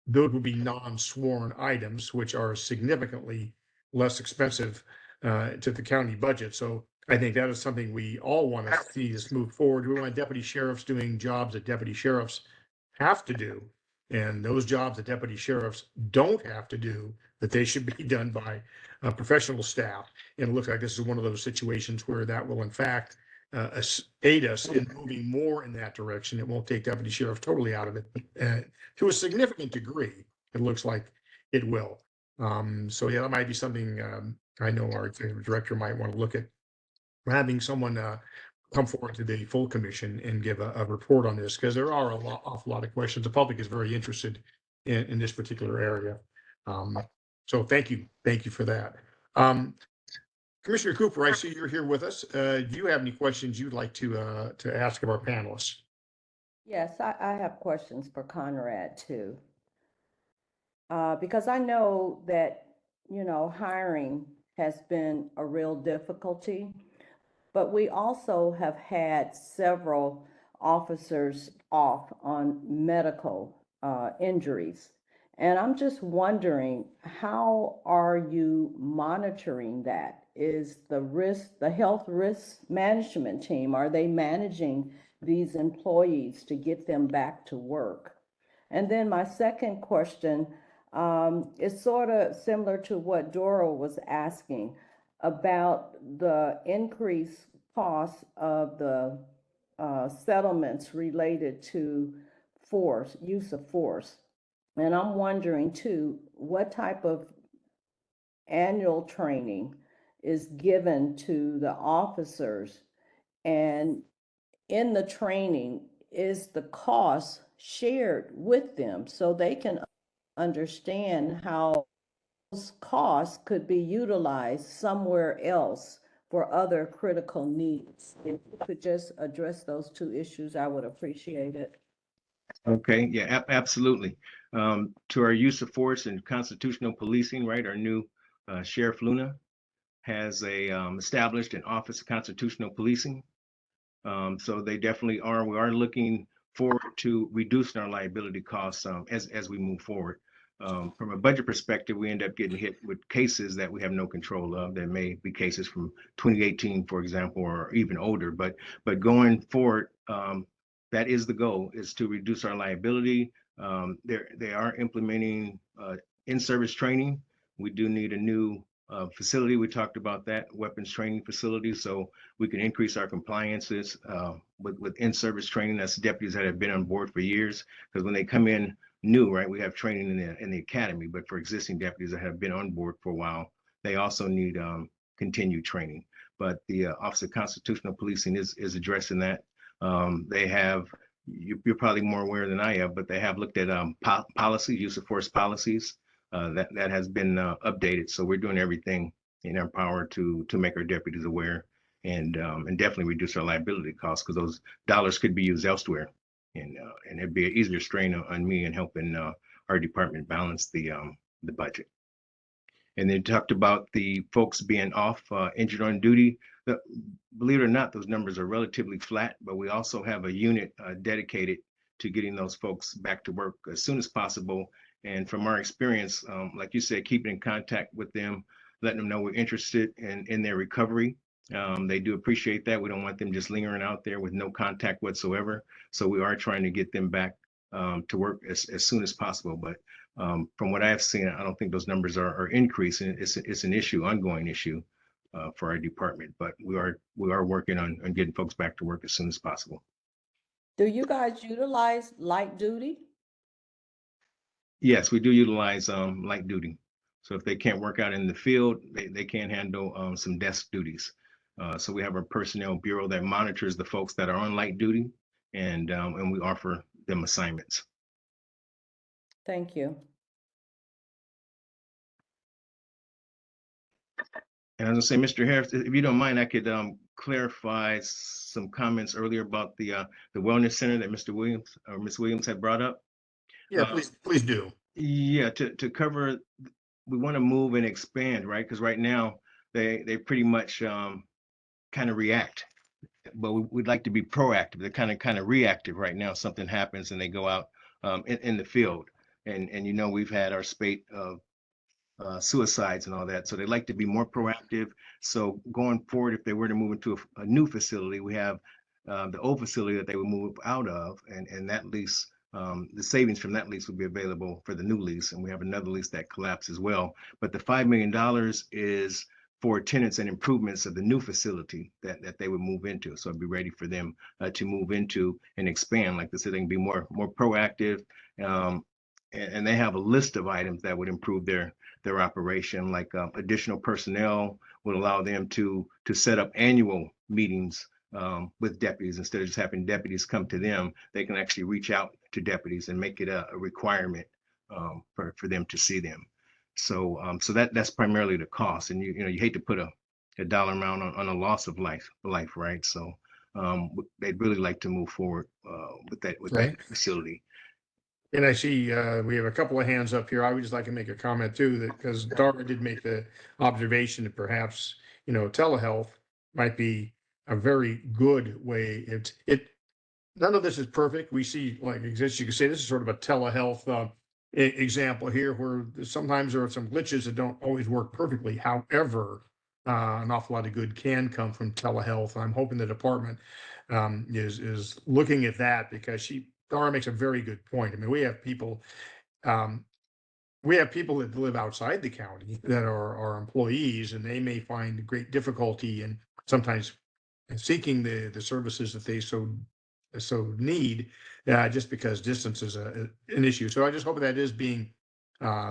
those would be non-sworn items, which are significantly less expensive to the county budget. So I think that is something we all want to see this move forward. We want deputy sheriffs doing jobs that deputy sheriffs have to do, and those jobs that deputy sheriffs don't have to do, that they should be done by professional staff. And it looks like this is one of those situations where that will in fact aid us in moving more in that direction. It won't take deputy sheriff totally out of it, but to a significant degree, it looks like it will. So yeah, that might be something I know our executive director might want to look at, having someone come forward to the full commission and give a report on this, because there are awful lot of questions. The public is very interested in this particular area. So thank you for that. Commissioner Cooper, I see you're here with us. Do you have any questions you'd like to ask of our panelists? Yes, I have questions for Conrad too. Because I know that, hiring has been a real difficulty, but we also have had several officers off on medical injuries. And I'm just wondering, how are you monitoring that? Is the health risk management team, are they managing these employees to get them back to work? And then my second question is sort of similar to what Dora was asking about the increased cost of the settlements related to use of force. And I'm wondering too, what type of annual training is given to the officers, and in the training, is the cost shared with them so they can understand how those costs could be utilized somewhere else for other critical needs? If you could just address those two issues, I would appreciate it. Okay, yeah, absolutely. To our use of force and constitutional policing, right? Our new Sheriff Luna has established an Office of Constitutional Policing. So they definitely are. We are looking forward to reducing our liability costs as we move forward. From a budget perspective, we end up getting hit with cases that we have no control of. There may be cases from 2018, for example, or even older. But going forward, that is the goal: is to reduce our liability. They are implementing in-service training. We do need a new facility. We talked about that, weapons training facility, so we can increase our compliances with in-service training. That's deputies that have been on board for years, because when they come in new, right? We have training in the academy, but for existing deputies that have been on board for a while, they also need continued training. But the Office of Constitutional Policing is addressing that. They have, you're probably more aware than I am, but they have looked at policy, use of force policies. That has been updated. So we're doing everything in our power to make our deputies aware and definitely reduce our liability costs, because those dollars could be used elsewhere, and it'd be an easier strain on me in helping our department balance the budget. And then talked about the folks being off injured on duty. Believe it or not, those numbers are relatively flat, but we also have a unit dedicated to getting those folks back to work as soon as possible. And from our experience, like you said, keeping in contact with them, letting them know we're interested in their recovery. They do appreciate that. We don't want them just lingering out there with no contact whatsoever. So we are trying to get them back to work as soon as possible. But from what I have seen, I don't think those numbers are increasing. It's an issue, ongoing issue for our department. But we are working on getting folks back to work as soon as possible. Do you guys utilize light duty? Yes, we do utilize light duty. So if they can't work out in the field, they can handle some desk duties. So we have our personnel bureau that monitors the folks that are on light duty, and we offer them assignments. Thank you. And I was gonna say, Mr. Harris, if you don't mind, I could clarify some comments earlier about the wellness center that Mr. Williams or Ms. Williams had brought up. Yeah, please do. Yeah, to cover, we want to move and expand, right? Because right now they pretty much kind of react, but we'd like to be proactive. They're kind of reactive right now. Something happens and they go out in the field, and you know, we've had our spate of suicides and all that. So they like to be more proactive. So going forward, if they were to move into a new facility, we have the old facility that they would move out of, and that lease, the savings from that lease would be available for the new lease. And we have another lease that collapsed as well. But the $5 million is for tenants and improvements of the new facility that they would move into. So it'd be ready for them to move into and expand. Like I said, they can be more proactive. And they have a list of items that would improve their operation, like additional personnel would allow them to set up annual meetings with deputies. Instead of just having deputies come to them, they can actually reach out to deputies and make it a requirement for them to see them. So that's primarily the cost. And you know, you hate to put a dollar amount on a loss of life, right? So they'd really like to move forward with that facility. And I see we have a couple of hands up here. I would just like to make a comment too, that because Dara did make the observation that perhaps, you know, telehealth might be a very good way. None of this is perfect. We see, like exists, you could say this is sort of a telehealth example here, where sometimes there are some glitches that don't always work perfectly. However, an awful lot of good can come from telehealth. I'm hoping the department is looking at that, because Dara makes a very good point. I mean, we have people that live outside the county that are employees, and they may find great difficulty in sometimes seeking the services that they so need, just because distance is an issue. So I just hope that is being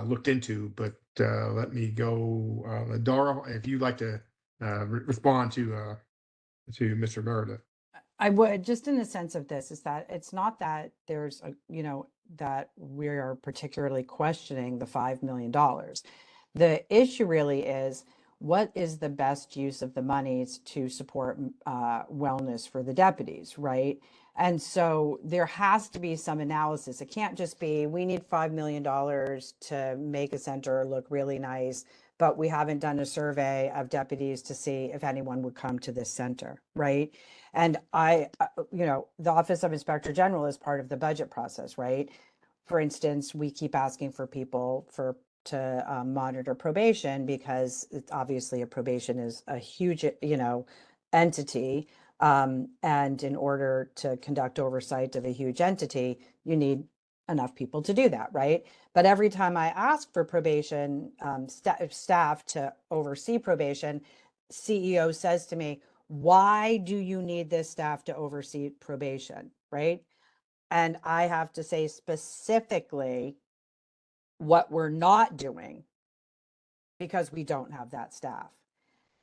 looked into. But let me go, Dara, if you'd like to respond to Mr. Garda. I would, just in the sense of this, is that it's not that there's a, you know, that we are particularly questioning the $5 million. The issue really is, what is the best use of the monies to support wellness for the deputies, right? And so there has to be some analysis. It can't just be, we need $5 million to make a center look really nice, but we haven't done a survey of deputies to see if anyone would come to this center, right? And you know, the Office of Inspector General is part of the budget process, right? For instance, we keep asking for people to monitor probation, because it's obviously a probation is a huge, you know, entity. And in order to conduct oversight of a huge entity, you need enough people to do that, right? But every time I ask for probation staff to oversee probation, CEO says to me, why do you need this staff to oversee probation, right? And I have to say specifically what we're not doing because we don't have that staff.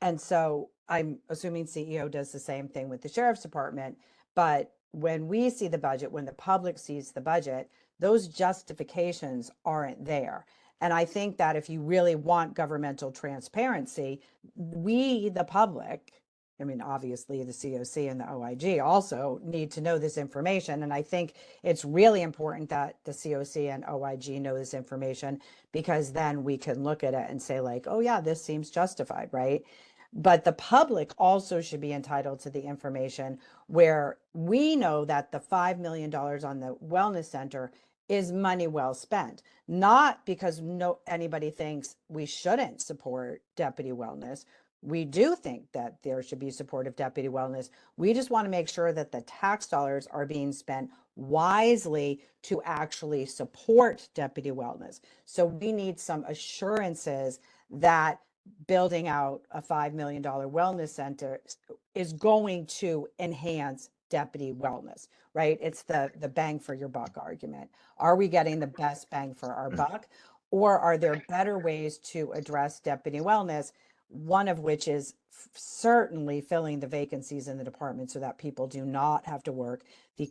And so I'm assuming CEO does the same thing with the sheriff's department. But when we see the budget, when the public sees the budget, those justifications aren't there. And I think that if you really want governmental transparency, we, the public, I mean, obviously the COC and the OIG also need to know this information. And I think it's really important that the COC and OIG know this information, because then we can look at it and say like, oh yeah, this seems justified, right? But the public also should be entitled to the information where we know that the $5 million on the wellness center is money well spent, not because anybody thinks we shouldn't support deputy wellness. We do think that there should be support of deputy wellness. We just want to make sure that the tax dollars are being spent wisely to actually support deputy wellness. So we need some assurances that building out a $5 million wellness center is going to enhance deputy wellness, right? It's the bang for your buck argument. Are we getting the best bang for our buck? Or are there better ways to address deputy wellness? One of which is certainly filling the vacancies in the department so that people do not have to work the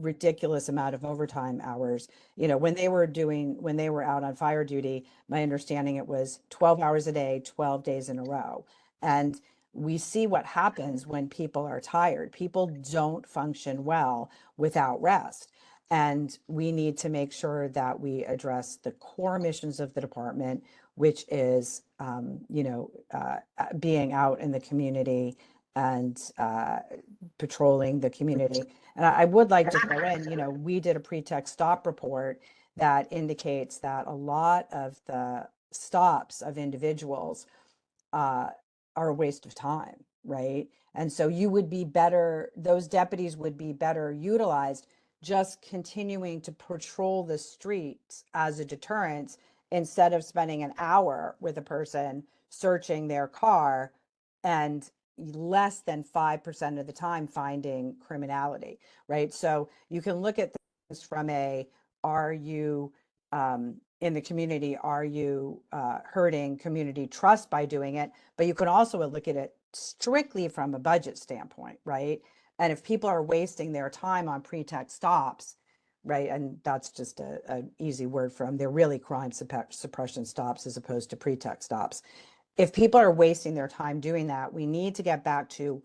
ridiculous amount of overtime hours. You know, when they were out on fire duty, my understanding it was 12 hours a day, 12 days in a row. And we see what happens when people are tired. People don't function well without rest. And we need to make sure that we address the core missions of the department, which is, being out in the community and patrolling the community. And I would like to throw in, we did a pre-text stop report that indicates that a lot of the stops of individuals are a waste of time, right? And so those deputies would be better utilized just continuing to patrol the streets as a deterrence instead of spending an hour with a person searching their car and less than 5% of the time finding criminality, right? So you can look at this from are you in the community, are you hurting community trust by doing it? But you can also look at it strictly from a budget standpoint, right? And if people are wasting their time on pretext stops, right, and that's just an easy word for them, they're really crime suppression stops as opposed to pretext stops. If people are wasting their time doing that, we need to get back to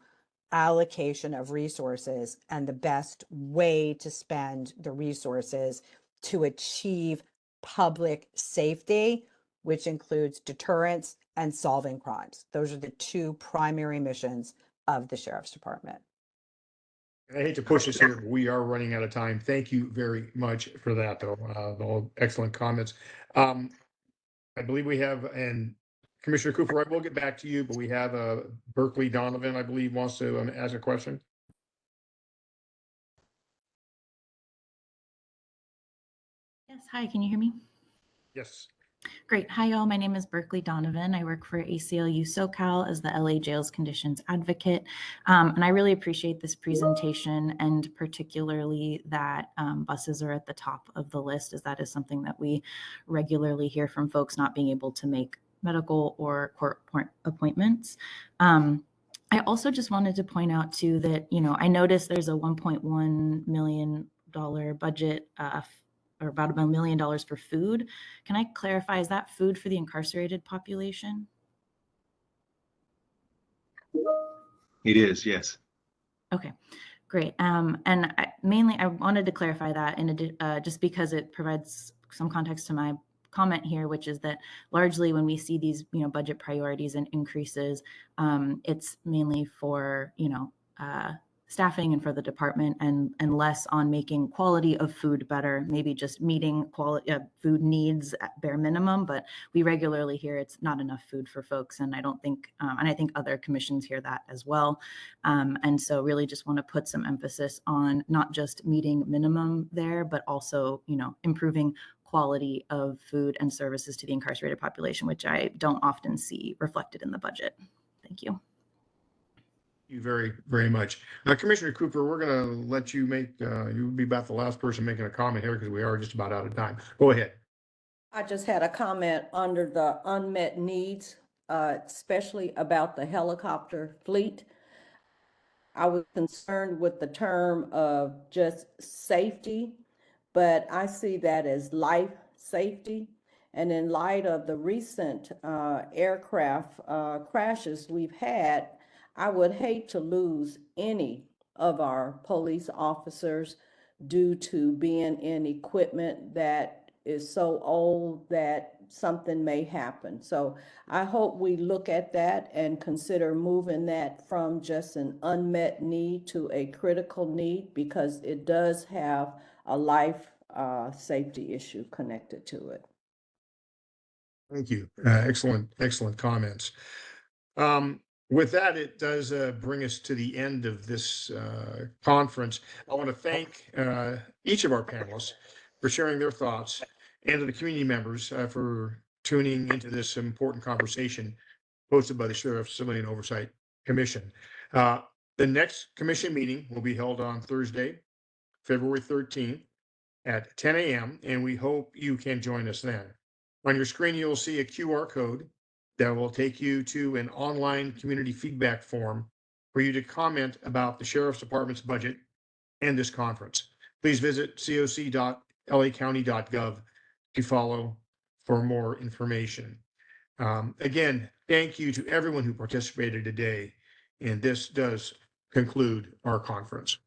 allocation of resources and the best way to spend the resources to achieve public safety, which includes deterrence and solving crimes. Those are the two primary missions of the Sheriff's Department. I hate to push this here, but we are running out of time. Thank you very much for that, though. All excellent comments. I believe we have, and Commissioner Cooper, I will get back to you, but we have Berkeley Donovan, I believe, wants to ask a question. Yes, hi, can you hear me? Yes. Great. Hi, y'all. My name is Berkeley Donovan. I work for ACLU SoCal as the LA Jails Conditions Advocate. And I really appreciate this presentation, and particularly that buses are at the top of the list, as that is something that we regularly hear from folks not being able to make medical or court appointments. I also just wanted to point out too that, I noticed there's a $1.1 million budget or about $1 million for food. Can I clarify, is that food for the incarcerated population? It is, yes. Okay, great. And I wanted to clarify that just because it provides some context to my comment here, which is that largely when we see these, budget priorities and increases, it's mainly for, staffing and for the department, and less on making quality of food better, maybe just meeting quality food needs at bare minimum. But we regularly hear it's not enough food for folks, and I don't think, and I think other commissions hear that as well. And so really just want to put some emphasis on not just meeting minimum there, but also, improving quality of food and services to the incarcerated population, which I don't often see reflected in the budget. Thank you. you very, very much. Commissioner Cooper, we're going to let you make, you would be about the last person making a comment here because we are just about out of time. Go ahead. I just had a comment under the unmet needs, especially about the helicopter fleet. I was concerned with the term of just safety, but I see that as life safety. And in light of the recent aircraft crashes we've had, I would hate to lose any of our police officers due to being in equipment that is so old that something may happen. So I hope we look at that and consider moving that from just an unmet need to a critical need, because it does have a life safety issue connected to it. Thank you. Excellent comments. With that, it does bring us to the end of this conference. I want to thank each of our panelists for sharing their thoughts, and to the community members for tuning into this important conversation hosted by the Sheriff's Civilian Oversight Commission. The next commission meeting will be held on Thursday, February 13th at 10 a.m., and we hope you can join us then. On your screen, you'll see a QR code that will take you to an online community feedback form for you to comment about the Sheriff's Department's budget and this conference. Please visit coc.lacounty.gov to follow for more information. Again, thank you to everyone who participated today, and this does conclude our conference.